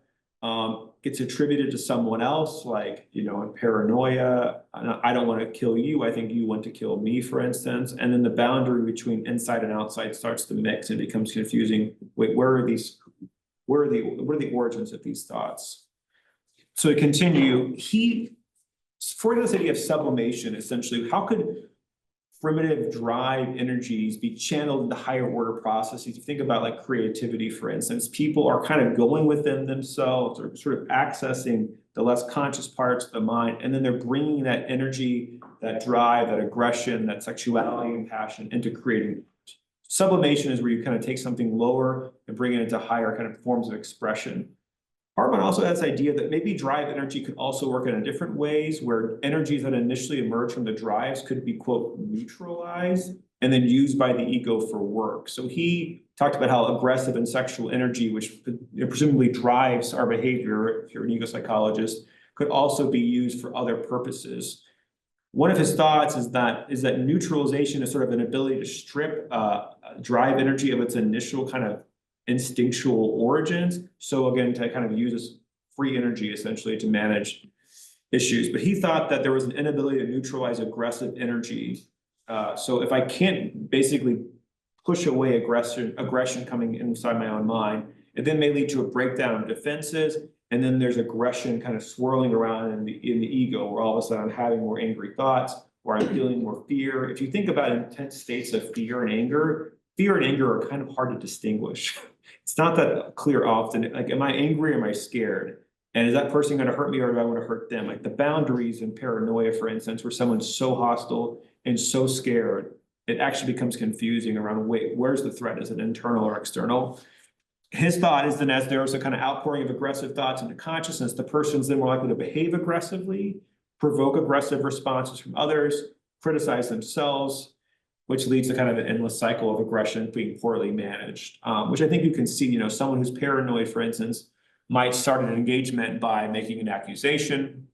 gets attributed to someone else, like, you know, in paranoia, I don't want to kill you, I think you want to kill me, for instance. And then the boundary between inside and outside starts to mix and becomes confusing. Wait, what are the origins of these thoughts? So to continue, Freud has this idea of sublimation, essentially. How could primitive drive energies be channeled into higher order processes? You think about like creativity, for instance, people are kind of going within themselves or sort of accessing the less conscious parts of the mind, and then they're bringing that energy, that drive, that aggression, that sexuality and passion into creating. Sublimation is where you kind of take something lower and bring it into higher kind of forms of expression. Hartmann also has this idea that maybe drive energy could also work in different ways, where energies that initially emerge from the drives could be, quote, neutralized and then used by the ego for work. So he talked about how aggressive and sexual energy, which presumably drives our behavior, if you're an ego psychologist, could also be used for other purposes. One of his thoughts is that neutralization is sort of an ability to strip drive energy of its initial kind of instinctual origins. So again, to kind of use this free energy essentially to manage issues. But he thought that there was an inability to neutralize aggressive energy. So if I can't basically push away aggression coming inside my own mind, it then may lead to a breakdown of defenses. And then there's aggression kind of swirling around in the ego, where all of a sudden I'm having more angry thoughts, or I'm feeling more fear. If you think about intense states of fear and anger are kind of hard to distinguish. It's not that clear often. Like, am I angry or am I scared? And is that person going to hurt me, or do I want to hurt them? Like the boundaries in paranoia, for instance, where someone's so hostile and so scared, it actually becomes confusing around, wait, where's the threat? Is it internal or external? His thought is then, as there's a kind of outpouring of aggressive thoughts into consciousness, the person's then more likely to behave aggressively, provoke aggressive responses from others, criticize themselves, which leads to kind of an endless cycle of aggression being poorly managed, which I think you can see, you know, someone who's paranoid, for instance, might start an engagement by making an accusation,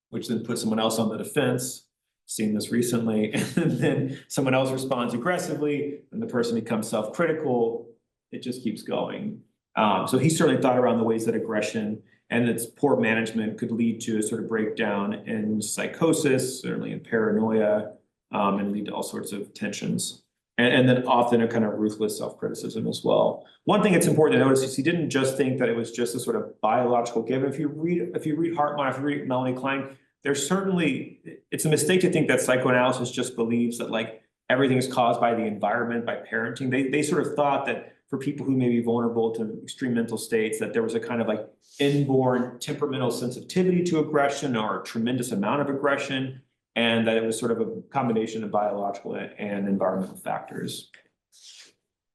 which then puts someone else on the defense. Seen this recently, and then someone else responds aggressively, and the person becomes self-critical. It just keeps going. So he certainly thought around the ways that aggression and its poor management could lead to a sort of breakdown in psychosis, certainly in paranoia, and lead to all sorts of tensions. And then often a kind of ruthless self-criticism as well. One thing that's important to notice is he didn't just think that it was just a sort of biological given. If you read Hartmann, if you read Melanie Klein, there's certainly, it's a mistake to think that psychoanalysis just believes that like everything is caused by the environment, by parenting. They sort of thought that for people who may be vulnerable to extreme mental states, that there was a kind of like inborn temperamental sensitivity to aggression or a tremendous amount of aggression, and that it was sort of a combination of biological and environmental factors.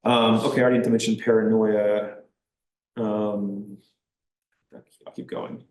Okay, I already need to mention paranoia. I'll keep going.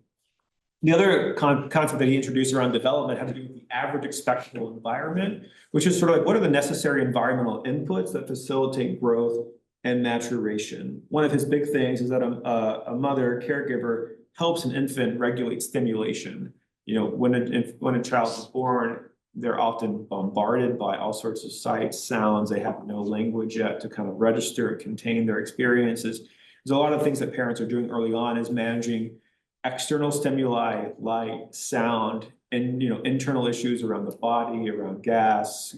The other concept that he introduced around development had to do with the average expectable environment, which is sort of like, what are the necessary environmental inputs that facilitate growth and maturation? One of his big things is that a mother, caregiver, helps an infant regulate stimulation. You know, when a child is born, they're often bombarded by all sorts of sights, sounds. They have no language yet to kind of register and contain their experiences. There's a lot of things that parents are doing early on is managing external stimuli, light, sound, and, you know, internal issues around the body, around gas,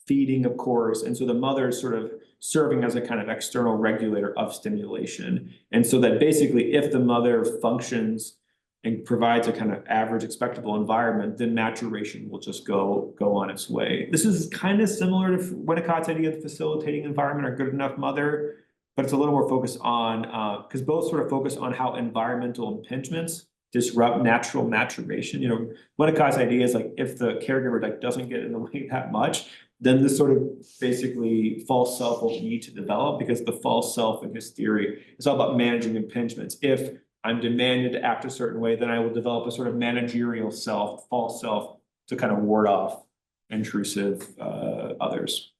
feeding, of course. And so the mother is sort of serving as a kind of external regulator of stimulation. And so that basically, if the mother functions and provides a kind of average expectable environment, then maturation will just go on its way. This is kind of similar to Winnicott's idea of the facilitating environment or good enough mother, but it's a little more focused on, because both sort of focus on how environmental impingements disrupt natural maturation. You know, Winnicott's idea is like, if the caregiver like doesn't get in the way that much, then this sort of basically false self will need to develop, because the false self in his theory is all about managing impingements. If I'm demanded to act a certain way, then I will develop a sort of managerial self, false self, to kind of ward off intrusive others.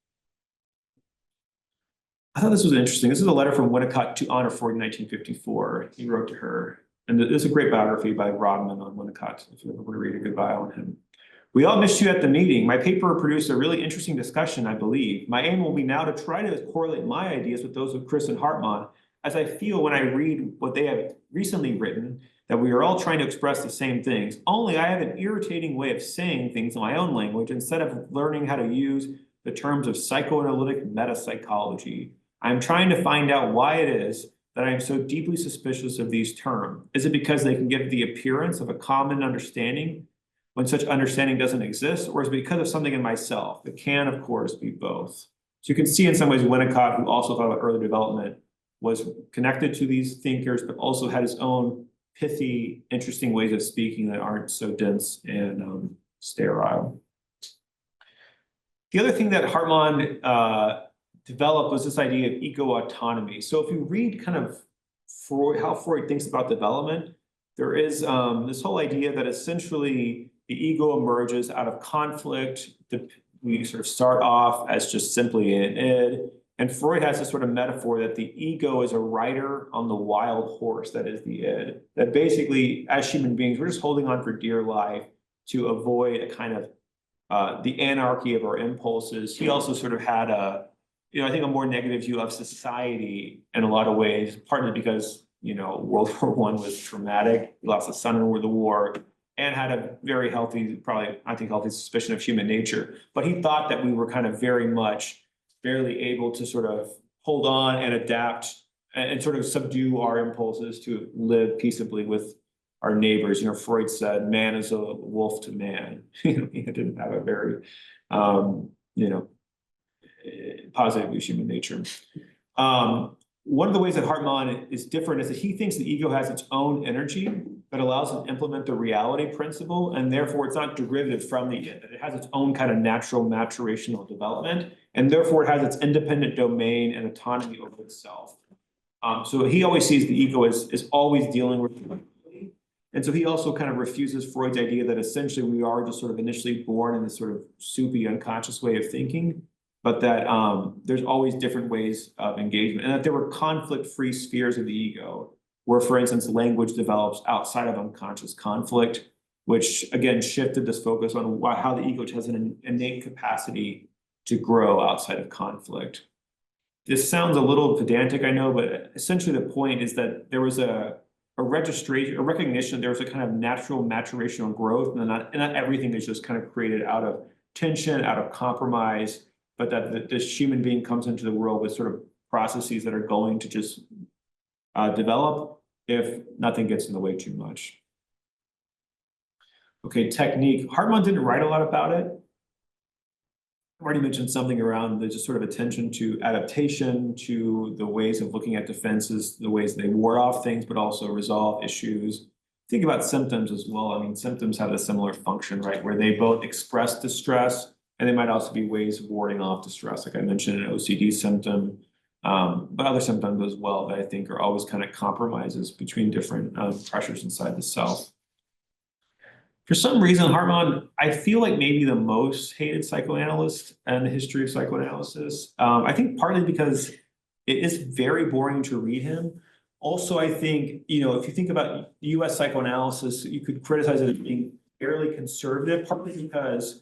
I thought this was interesting. This is a letter from Winnicott to Anna Freud in 1954. He wrote to her, and there's a great biography by Rodman on Winnicott, if you ever want to read a good bio on him. We all missed you at the meeting. My paper produced a really interesting discussion, I believe. My aim will be now to try to correlate my ideas with those of Chris and Hartmann, as I feel when I read what they have recently written, that we are all trying to express the same things, only I have an irritating way of saying things in my own language instead of learning how to use the terms of psychoanalytic metapsychology. I'm trying to find out why it is that I am so deeply suspicious of these terms. Is it because they can give the appearance of a common understanding when such understanding doesn't exist, or is it because of something in myself? It can, of course, be both. So you can see in some ways Winnicott, who also thought about early development, was connected to these thinkers, but also had his own pithy, interesting ways of speaking that aren't so dense and sterile. The other thing that Hartmann developed was this idea of ego autonomy. So if you read kind of Freud, how Freud thinks about development, there is this whole idea that essentially the ego emerges out of conflict. We sort of start off as just simply an id. And Freud has this sort of metaphor that the ego is a rider on the wild horse that is the id. That basically, as human beings, we're just holding on for dear life to avoid a kind of the anarchy of our impulses. He also sort of had I think a more negative view of society in a lot of ways, partly because, World War I was traumatic. He lost a son in the war and had a very healthy, probably, I think, healthy suspicion of human nature. But he thought that we were kind of very much barely able to sort of hold on and adapt and sort of subdue our impulses to live peaceably with our neighbors. Freud said, man is a wolf to man. He didn't have a very, positive view of human nature. One of the ways that Hartmann is different is that he thinks the ego has its own energy that allows it to implement the reality principle, and therefore it's not derivative from the id. It has its own kind of natural maturational development, and therefore it has its independent domain and autonomy over itself. So he always sees the ego as always dealing with reality. And so he also kind of refuses Freud's idea that essentially we are just sort of initially born in this sort of soupy, unconscious way of thinking, but that there's always different ways of engagement, and that there were conflict-free spheres of the ego, where, for instance, language develops outside of unconscious conflict, which again shifted this focus on how the ego has an innate capacity to grow outside of conflict. This sounds a little pedantic, I know, but essentially the point is that there was a recognition, there was a kind of natural maturational growth, and not everything is just kind of created out of tension, out of compromise, but that this human being comes into the world with sort of processes that are going to just develop if nothing gets in the way too much. Okay, technique. Hartmann didn't write a lot about it. I've already mentioned something around the just sort of attention to adaptation, to the ways of looking at defenses, the ways they ward off things, but also resolve issues. Think about symptoms as well. I mean, symptoms have a similar function, right? Where they both express distress, and they might also be ways of warding off distress. Like I mentioned, an OCD symptom, but other symptoms as well that I think are always kind of compromises between different pressures inside the self. For some reason, Hartmann, I feel like maybe the most hated psychoanalyst in the history of psychoanalysis. I think partly because it is very boring to read him. Also, I think, if you think about US psychoanalysis, you could criticize it as being fairly conservative, partly because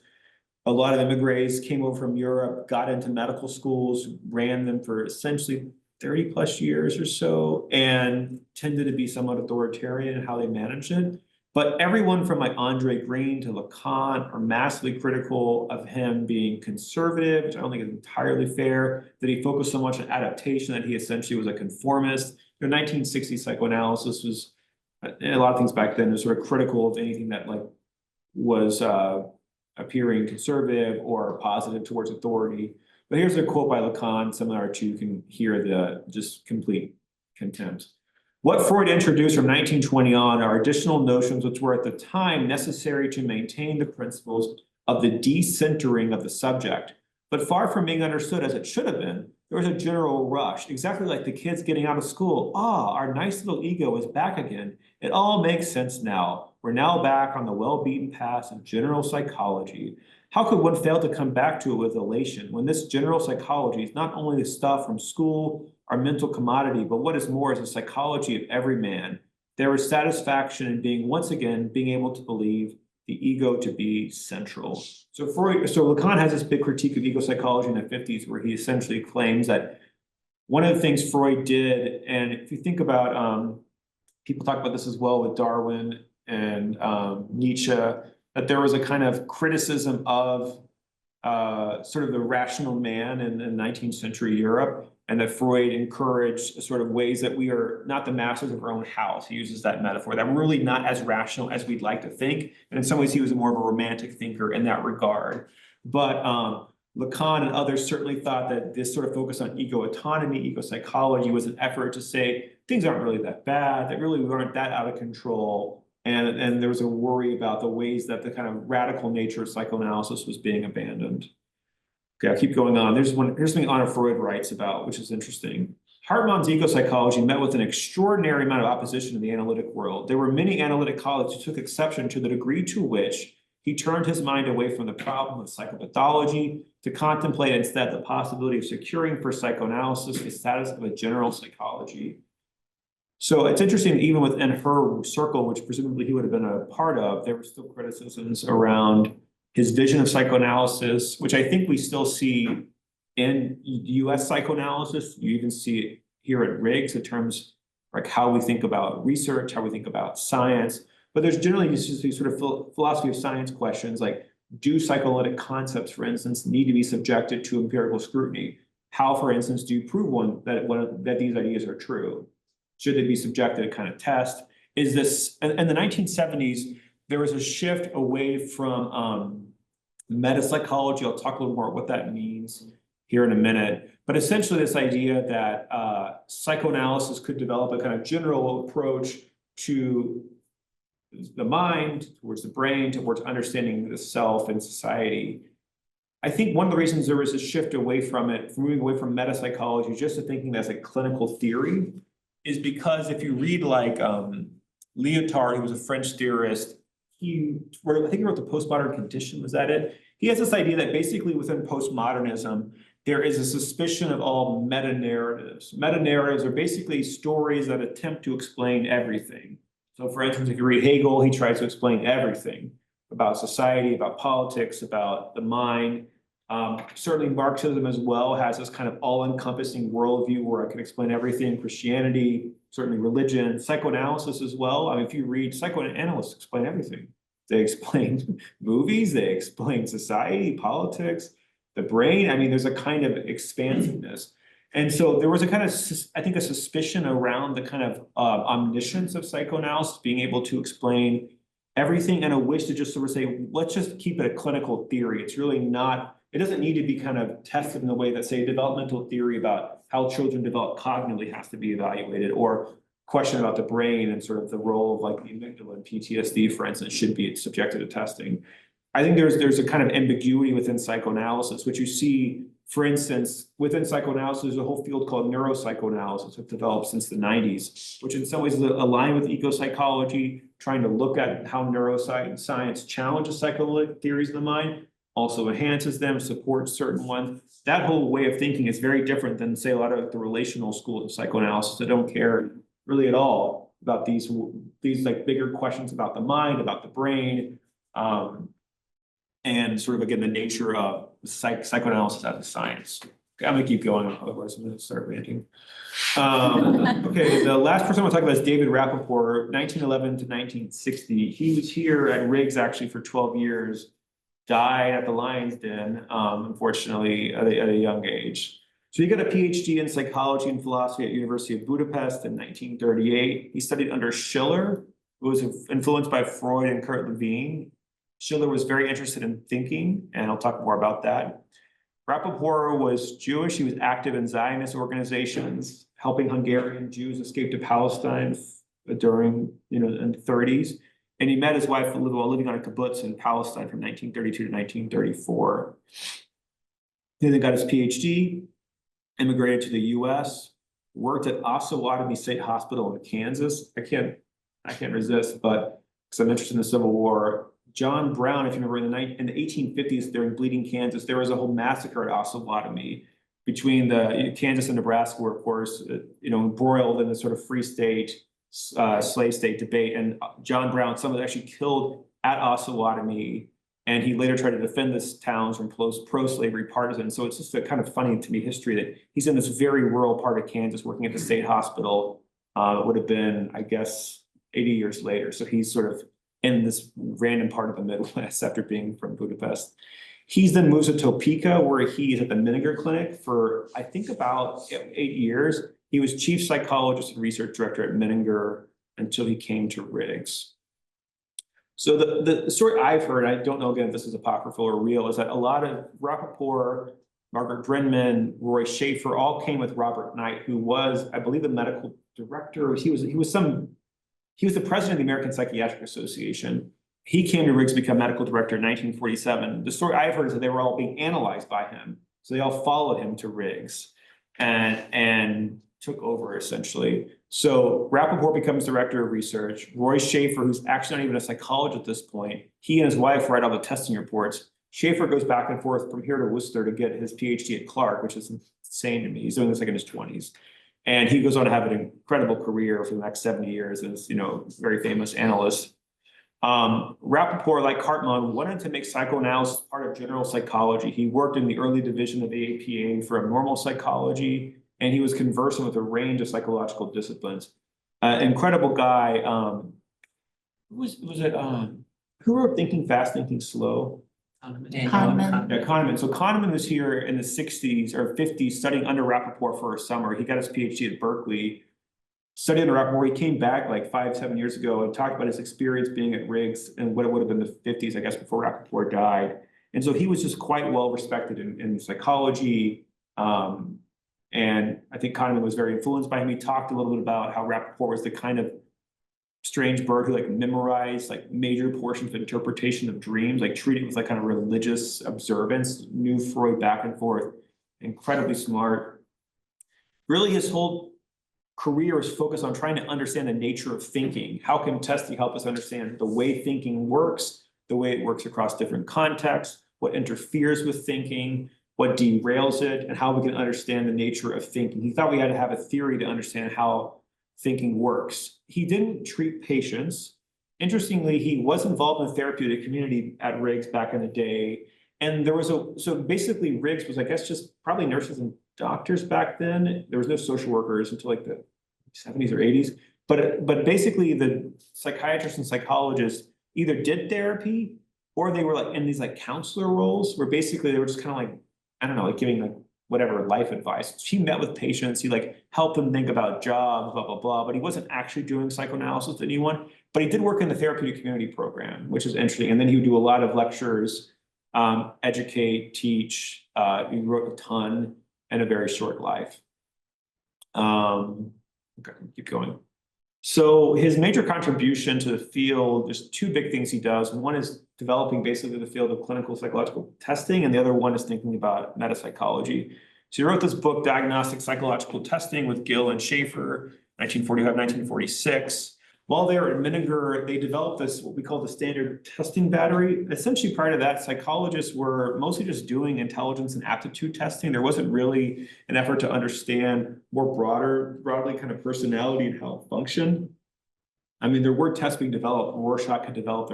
a lot of immigrants came over from Europe, got into medical schools, ran them for essentially 30 plus years or so, and tended to be somewhat authoritarian in how they managed it. But everyone from like Andre Green to Lacan are massively critical of him being conservative, which I don't think is entirely fair, that he focused so much on adaptation that he essentially was a conformist. 1960s psychoanalysis was, a lot of things back then, was sort of critical of anything that was appearing conservative or positive towards authority. But here's a quote by Lacan, similar to you can hear the just complete contempt. What Freud introduced from 1920 on are additional notions which were at the time necessary to maintain the principles of the decentering of the subject. But far from being understood as it should have been, there was a general rush, exactly like the kids getting out of school. Our nice little ego is back again. It all makes sense now. We're now back on the well-beaten path of general psychology. How could one fail to come back to it with elation when this general psychology is not only the stuff from school, our mental commodity, but what is more is the psychology of every man? There is satisfaction in once again being able to believe the ego to be central. So Lacan has this big critique of ego psychology in the 50s, where he essentially claims that one of the things Freud did, and if you think about, people talk about this as well with Darwin and Nietzsche, that there was a kind of criticism of sort of the rational man in 19th century Europe, and that Freud encouraged sort of ways that we are not the masters of our own house. He uses that metaphor, that we're really not as rational as we'd like to think. And in some ways, he was more of a romantic thinker in that regard. But Lacan and others certainly thought that this sort of focus on ego autonomy, ego psychology was an effort to say things aren't really that bad, that really we aren't that out of control. And there was a worry about the ways that the kind of radical nature of psychoanalysis was being abandoned. Okay, I'll keep going on. Here's something Anna Freud writes about, which is interesting. Hartmann's ego psychology met with an extraordinary amount of opposition in the analytic world. There were many analytic colleagues who took exception to the degree to which he turned his mind away from the problem of psychopathology to contemplate instead the possibility of securing for psychoanalysis the status of a general psychology. So it's interesting, even within her circle, which presumably he would have been a part of, there were still criticisms around his vision of psychoanalysis, which I think we still see in US psychoanalysis. You even see it here at Riggs in terms like how we think about research, how we think about science. But there's generally these sort of philosophy of science questions like, do psychoanalytic concepts, for instance, need to be subjected to empirical scrutiny? How, for instance, do you prove that these ideas are true? Should they be subjected to kind of test? Is this, in the 1970s, there was a shift away from metapsychology. I'll talk a little more about what that means here in a minute. But essentially this idea that psychoanalysis could develop a kind of general approach to the mind, towards the brain, towards understanding the self and society. I think one of the reasons there was a shift away from it, from moving away from metapsychology just to thinking that's a clinical theory, is because if you read like Lyotard, who was a French theorist, I think he wrote The Postmodern Condition, was that it? He has this idea that basically within postmodernism, there is a suspicion of all meta-narratives. Meta-narratives are basically stories that attempt to explain everything. So for instance, if you read Hegel, he tries to explain everything about society, about politics, about the mind. Certainly Marxism as well has this kind of all-encompassing worldview where I can explain everything, Christianity, certainly religion, psychoanalysis as well. I mean, if you read, psychoanalysts explain everything. They explain movies, they explain society, politics, the brain. I mean, there's a kind of expansiveness. And so there was a kind of, I think, a suspicion around the kind of omniscience of psychoanalysis, being able to explain everything, and a wish to just sort of say, let's just keep it a clinical theory. It's really not, it doesn't need to be kind of tested in the way that, say, a developmental theory about how children develop cognitively has to be evaluated, or question about the brain and sort of the role of like the amygdala and PTSD, for instance, should be subjected to testing. I think there's a kind of ambiguity within psychoanalysis, which you see, for instance, within psychoanalysis, there's a whole field called neuropsychoanalysis that developed since the 90s, which in some ways is aligned with eco-psychology, trying to look at how neuroscience challenges psychoanalytic theories of the mind, also enhances them, supports certain ones. That whole way of thinking is very different than, say, a lot of the relational schools of psychoanalysis that don't care really at all about these like bigger questions about the mind, about the brain, and sort of, again, the nature of psychoanalysis as a science. Okay, I'm gonna keep going, otherwise I'm gonna start ranting. Okay, the last person I'm gonna talk about is David Rapaport, 1911 to 1960. He was here at Riggs actually for 12 years, died at the Lion's Den, unfortunately, at a young age. So he got a PhD in psychology and philosophy at University of Budapest in 1938. He studied under Schiller, who was influenced by Freud and Kurt Lewin. Schiller was very interested in thinking, and I'll talk more about that. Rapaport was Jewish. He was active in Zionist organizations, helping Hungarian Jews escape to Palestine during, in the 30s. And he met his wife while living on a kibbutz in Palestine from 1932 to 1934. He then got his PhD, immigrated to the US, worked at Osawatomie State Hospital in Kansas. I can't resist, but because I'm interested in the Civil War. John Brown, if you remember, in the 1850s during Bleeding Kansas, there was a whole massacre at Osawatomie between the Kansas and Nebraska were, of course, embroiled in the sort of free state, slave state debate. And John Brown, someone actually killed at Osawatomie, And he later tried to defend this towns from pro-slavery partisans. So it's just a kind of funny to me history that he's in this very rural part of Kansas working at the state hospital. It would have been, I guess, 80 years later. So he's sort of in this random part of the Midwest after being from Budapest. He's then moves to Topeka, where he is at the Menninger Clinic for, I think, about 8 years. He was chief psychologist and research director at Menninger until he came to Riggs. So the story I've heard, I don't know again if this is apocryphal or real, is that a lot of Rapaport, Margaret Drenman, Roy Schaefer all came with Robert Knight, who was, I believe, the medical director. He was the president of the American Psychiatric Association. He came to Riggs to become medical director in 1947. The story I've heard is that they were all being analyzed by him. So they all followed him to Riggs and took over essentially. So Rapaport becomes director of research. Roy Schaefer, who's actually not even a psychologist at this point, he and his wife write all the testing reports. Schaefer goes back and forth from here to Worcester to get his PhD at Clark, which is insane to me. He's doing this like in his 20s. And he goes on to have an incredible career for the next 70 years as, very famous analyst. Rapaport, like Hartmann, wanted to make psychoanalysis part of general psychology. He worked in the early division of ABPP for abnormal psychology, and he was conversant with a range of psychological disciplines. Incredible guy. Who wrote Thinking Fast, Thinking Slow? Kahneman. Yeah, Kahneman. So Kahneman was here in the 60s or 50s studying under Rapaport for a summer. He got his PhD at Berkeley, studied under Rapaport. He came back like 5-7 years ago and talked about his experience being at Riggs and what it would have been the 50s, I guess, before Rapaport died. And so he was just quite well respected in psychology. And I think Kahneman was very influenced by him. He talked a little bit about how Rapaport was the kind of strange bird who memorized major portions of interpretation of dreams, treated with kind of religious observance, knew Freud back and forth, incredibly smart. Really his whole career is focused on trying to understand the nature of thinking. How can testing help us understand the way thinking works, the way it works across different contexts, what interferes with thinking, what derails it, and how we can understand the nature of thinking. He thought we had to have a theory to understand how thinking works. He didn't treat patients. Interestingly, he was involved in the therapeutic community at Riggs back in the day. And there was so basically Riggs was, I guess, just probably nurses and doctors back then. There was no social workers until the 70s or 80s. But basically the psychiatrists and psychologists either did therapy or they were in these counselor roles where basically they were just kind of I don't know, giving whatever life advice. He met with patients, he helped them think about jobs, blah, blah, blah, but he wasn't actually doing psychoanalysis with anyone, but he did work in the therapeutic community program, which is interesting. And then he would do a lot of lectures, educate, teach. He wrote a ton in a very short life. Okay, keep going. So his major contribution to the field, there's two big things he does. One is developing basically the field of clinical psychological testing, and the other one is thinking about metapsychology. So he wrote this book, Diagnostic Psychological Testing, with Gill and Schaefer, 1945, 1946. While they were at Menninger, they developed this, what we call the standard testing battery. Essentially, prior to that, psychologists were mostly just doing intelligence and aptitude testing. There wasn't really an effort to understand more broadly kind of personality and how it functioned. I mean, there were tests being developed. Rorschach had developed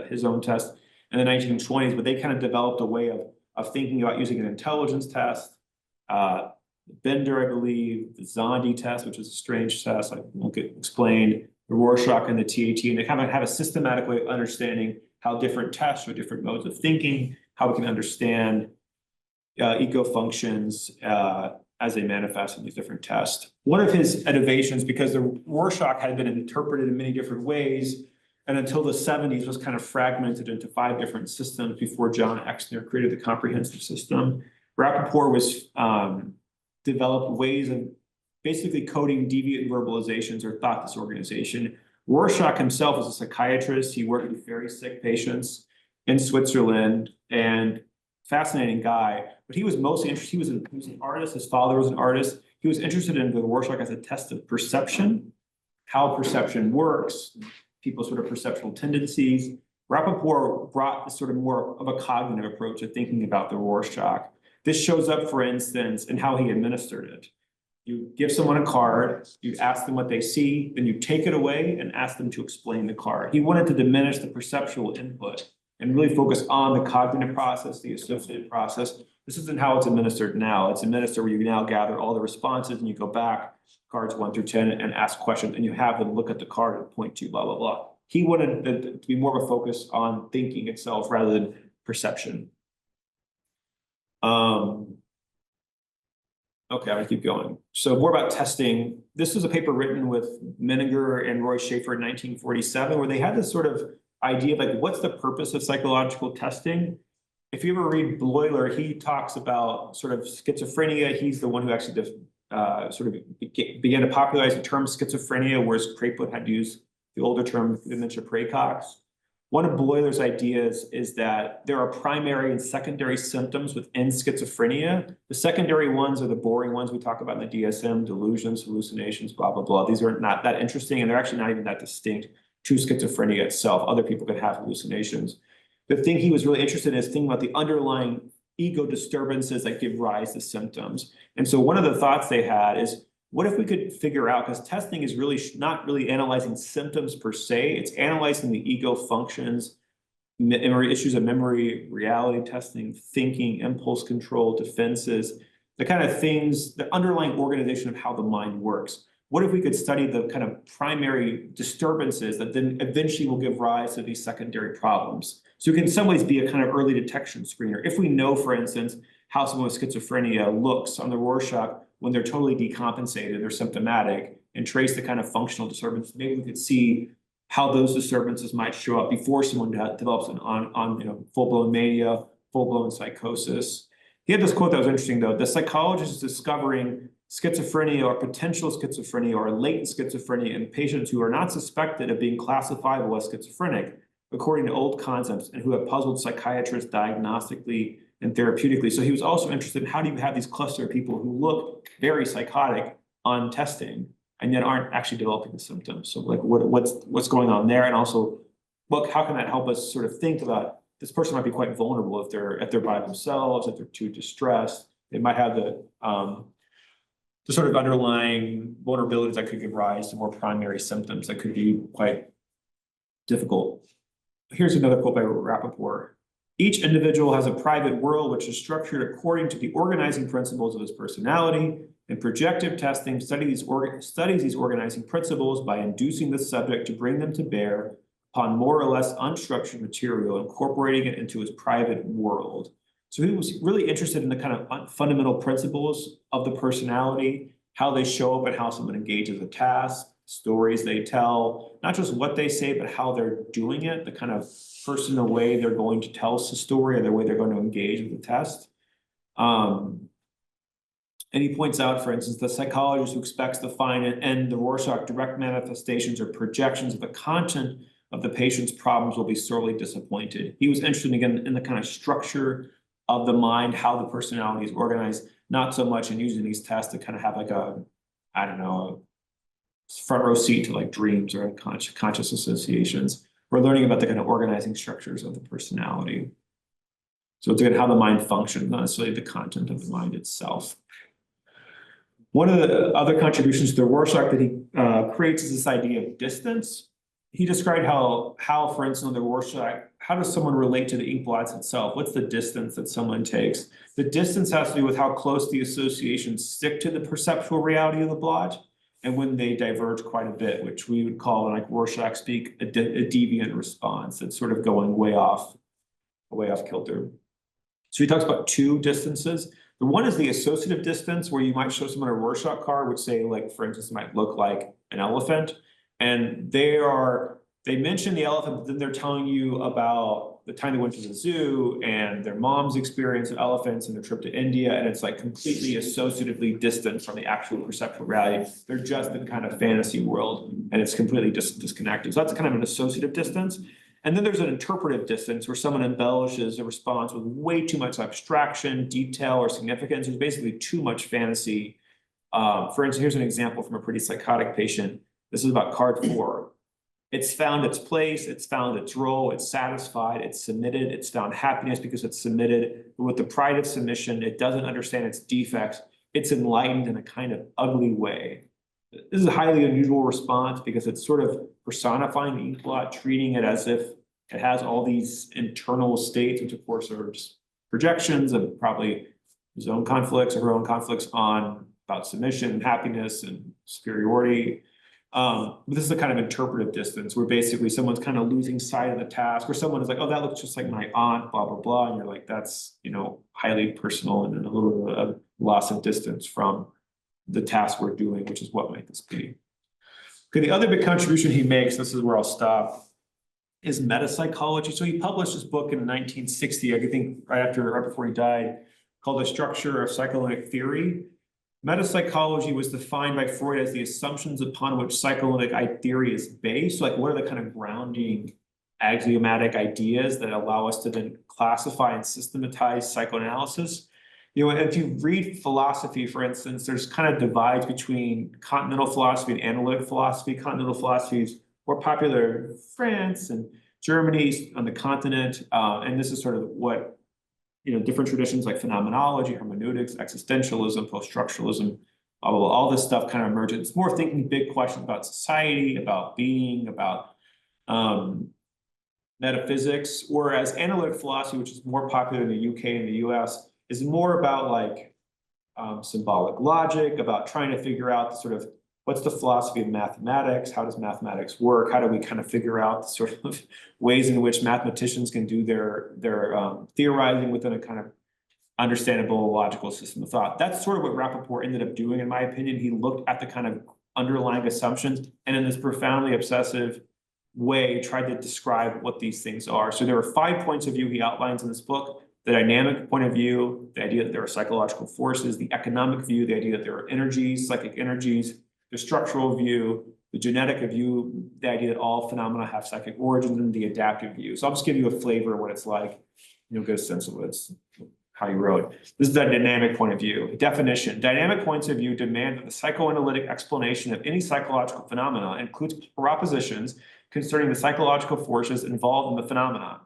his own test in the 1920s, but they kind of developed a way of thinking about using an intelligence test. Bender, I believe, the Zondi test, which is a strange test, I won't get explained, the Rorschach and the TAT, and they kind of have a systematic way of understanding how different tests or different modes of thinking, how we can understand eco functions as they manifest in these different tests. One of his innovations, because the Rorschach had been interpreted in many different ways, and until the 70s was kind of fragmented into 5 different systems before John Exner created the comprehensive system. Rapaport was developed ways of basically coding deviant verbalizations or thought disorganization. Rorschach himself was a psychiatrist. He worked with very sick patients in Switzerland, and fascinating guy, but he was mostly interested, he was an artist, his father was an artist. He was interested in the Rorschach as a test of perception, how perception works, people's sort of perceptual tendencies. Rapaport brought this sort of more of a cognitive approach to thinking about the Rorschach. This shows up, for instance, in how he administered it. You give someone a card, you ask them what they see, then you take it away and ask them to explain the card. He wanted to diminish the perceptual input and really focus on the cognitive process, the associative process. This isn't how it's administered now. It's administered where you now gather all the responses and you go back cards 1 through 10 and ask questions, and you have them look at the card and point to blah, blah, blah. He wanted it to be more of a focus on thinking itself rather than perception. Okay, I'm gonna keep going. So more about testing. This was a paper written with Menninger and Roy Schaefer in 1947, where they had this sort of idea of like, what's the purpose of psychological testing? If you ever read Bloiler, he talks about sort of schizophrenia. He's the one who actually sort of began to popularize the term schizophrenia, whereas Kraepelin had used the older term dementia praecox. One of Bloiler's ideas is that there are primary and secondary symptoms within schizophrenia. The secondary ones are the boring ones we talk about in the DSM, delusions, hallucinations, blah, blah, blah. These are not that interesting, and they're actually not even that distinct to schizophrenia itself. Other people can have hallucinations. The thing he was really interested in is thinking about the underlying ego disturbances that give rise to symptoms. And so one of the thoughts they had is, what if we could figure out, because testing is really not really analyzing symptoms per se, it's analyzing the ego functions, issues of memory, reality testing, thinking, impulse control, defenses, the kind of things, the underlying organization of how the mind works. What if we could study the kind of primary disturbances that then eventually will give rise to these secondary problems? So it can in some ways be a kind of early detection screener. If we know, for instance, how someone with schizophrenia looks on the Rorschach when they're totally decompensated, they're symptomatic, and trace the kind of functional disturbances, maybe we could see how those disturbances might show up before someone develops an full-blown mania, full-blown psychosis. He had this quote that was interesting, though. The psychologist is discovering schizophrenia or potential schizophrenia or latent schizophrenia in patients who are not suspected of being classifiable as schizophrenic, according to old concepts, and who have puzzled psychiatrists diagnostically and therapeutically. So he was also interested in how do you have these cluster of people who look very psychotic on testing and yet aren't actually developing the symptoms. So like what's going on there? And also, how can that help us sort of think about this person might be quite vulnerable if they're by themselves, if they're too distressed. They might have the sort of underlying vulnerabilities that could give rise to more primary symptoms that could be quite difficult. Here's another quote by Rapaport. Each individual has a private world which is structured according to the organizing principles of his personality, and projective testing studies these organizing principles by inducing the subject to bring them to bear upon more or less unstructured material, incorporating it into his private world. So he was really interested in the kind of fundamental principles of the personality, how they show up and how someone engages a task, stories they tell, not just what they say, but how they're doing it, the kind of personal way they're going to tell us the story or the way they're going to engage with the test. And he points out, for instance, the psychologist who expects to find in the Rorschach direct manifestations or projections of the content of the patient's problems will be sorely disappointed. He was interested, again, in the kind of structure of the mind, how the personality is organized, not so much in using these tests to kind of have like a, I don't know, a front row seat to like dreams or conscious associations. We're learning about the kind of organizing structures of the personality. So it's again how the mind functions, not necessarily the content of the mind itself. One of the other contributions to the Rorschach that he creates is this idea of distance. He described how, for instance, on the Rorschach, how does someone relate to the ink blots itself? What's the distance that someone takes? The distance has to do with how close the associations stick to the perceptual reality of the blot, and when they diverge quite a bit, which we would call, like Rorschach speak, a deviant response that's sort of going way off kilter. So he talks about two distances. The one is the associative distance, where you might show someone a Rorschach card, which say, like, for instance, might look like an elephant. And they mention the elephant, but then they're telling you about the time they went to the zoo and their mom's experience of elephants and their trip to India. And it's like completely associatively distant from the actual perceptual reality. They're just in kind of fantasy world and it's completely disconnected. So that's kind of an associative distance. And then there's an interpretive distance where someone embellishes a response with way too much abstraction, detail, or significance. There's basically too much fantasy. For instance, here's an example from a pretty psychotic patient. This is about card 4. It's found its place, it's found its role, it's satisfied, it's submitted, it's found happiness because it's submitted. But with the pride of submission, it doesn't understand its defects. It's enlightened in a kind of ugly way. This is a highly unusual response because it's sort of personifying the ink blot, treating it as if It has all these internal states, which of course are just projections of probably his own conflicts or her own conflicts on about submission and happiness and superiority. But this is a kind of interpretive distance where basically someone's kind of losing sight of the task, or someone is like, oh, that looks just like my aunt, blah, blah, blah. And you're like, that's, you know, highly personal and a little bit of loss of distance from the task we're doing, which is what might this be. Okay, the other big contribution he makes, this is where I'll stop, is metapsychology. So he published this book in 1960, I think right before he died, called The Structure of Psychoanalytic Theory. Metapsychology was defined by Freud as the assumptions upon which psychoanalytic theory is based. Like, what are the kind of grounding axiomatic ideas that allow us to then classify and systematize psychoanalysis? You know, if you read philosophy, for instance, there's kind of divides between continental philosophy and analytic philosophy. Continental philosophy is more popular in France and Germany on the continent, and this is sort of what, you know, different traditions like phenomenology, hermeneutics, existentialism, post-structuralism, all this stuff kind of emerges. It's more thinking big questions about society, about being, about metaphysics, whereas analytic philosophy, which is more popular in the UK and the US, is more about like symbolic logic, about trying to figure out the sort of what's the philosophy of mathematics, how does mathematics work, how do we kind of figure out the sort of ways in which mathematicians can do their theorizing within a kind of understandable logical system of thought. That's sort of what Rapaport ended up doing, in my opinion. He looked at the kind of underlying assumptions and in this profoundly obsessive way tried to describe what these things are. So there are 5 points of view he outlines in this book: the dynamic point of view, the idea that there are psychological forces; the economic view, the idea that there are energies, psychic energies; the structural view, the genetic view, the idea that all phenomena have psychic origins; and the adaptive view. So I'll just give you a flavor of what it's like. You'll get a sense of how you wrote. This is the dynamic point of view. Definition: dynamic points of view demand that the psychoanalytic explanation of any psychological phenomena includes propositions concerning the psychological forces involved in the phenomenon.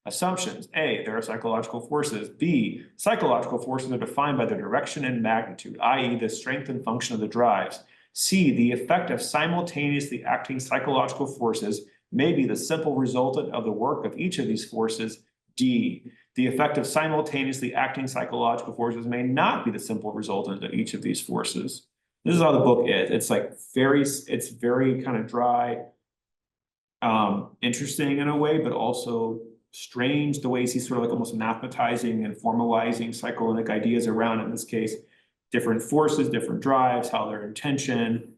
Assumptions: A, there are psychological forces. B, psychological forces are defined by their direction and magnitude, i.e. the strength and function of the drives. C, the effect of simultaneously acting psychological forces may be the simple resultant of the work of each of these forces. D, the effect of simultaneously acting psychological forces may not be the simple resultant of each of these forces. This is how the book is. It's like it's very kind of dry, interesting in a way, but also strange the ways he's sort of like almost mathematizing and formalizing psychoanalytic ideas around, in this case, different forces, different drives, how they're in tension,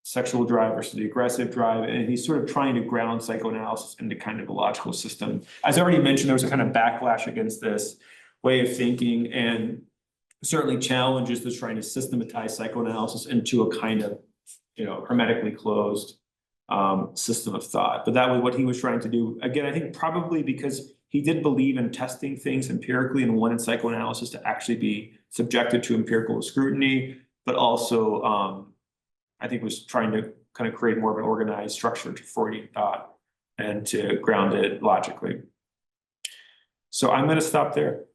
sexual drive versus the aggressive drive. And he's sort of trying to ground psychoanalysis into kind of a logical system. As I already mentioned, there was a kind of backlash against this way of thinking, and certainly challenges to trying to systematize psychoanalysis into a kind of, you know, hermetically closed system of thought. But that was what he was trying to do. Again, I think probably because he did believe in testing things empirically and wanted psychoanalysis to actually be subjected to empirical scrutiny, but also I think was trying to kind of create more of an organized structure to Freudian thought and to ground it logically. So I'm going to stop there.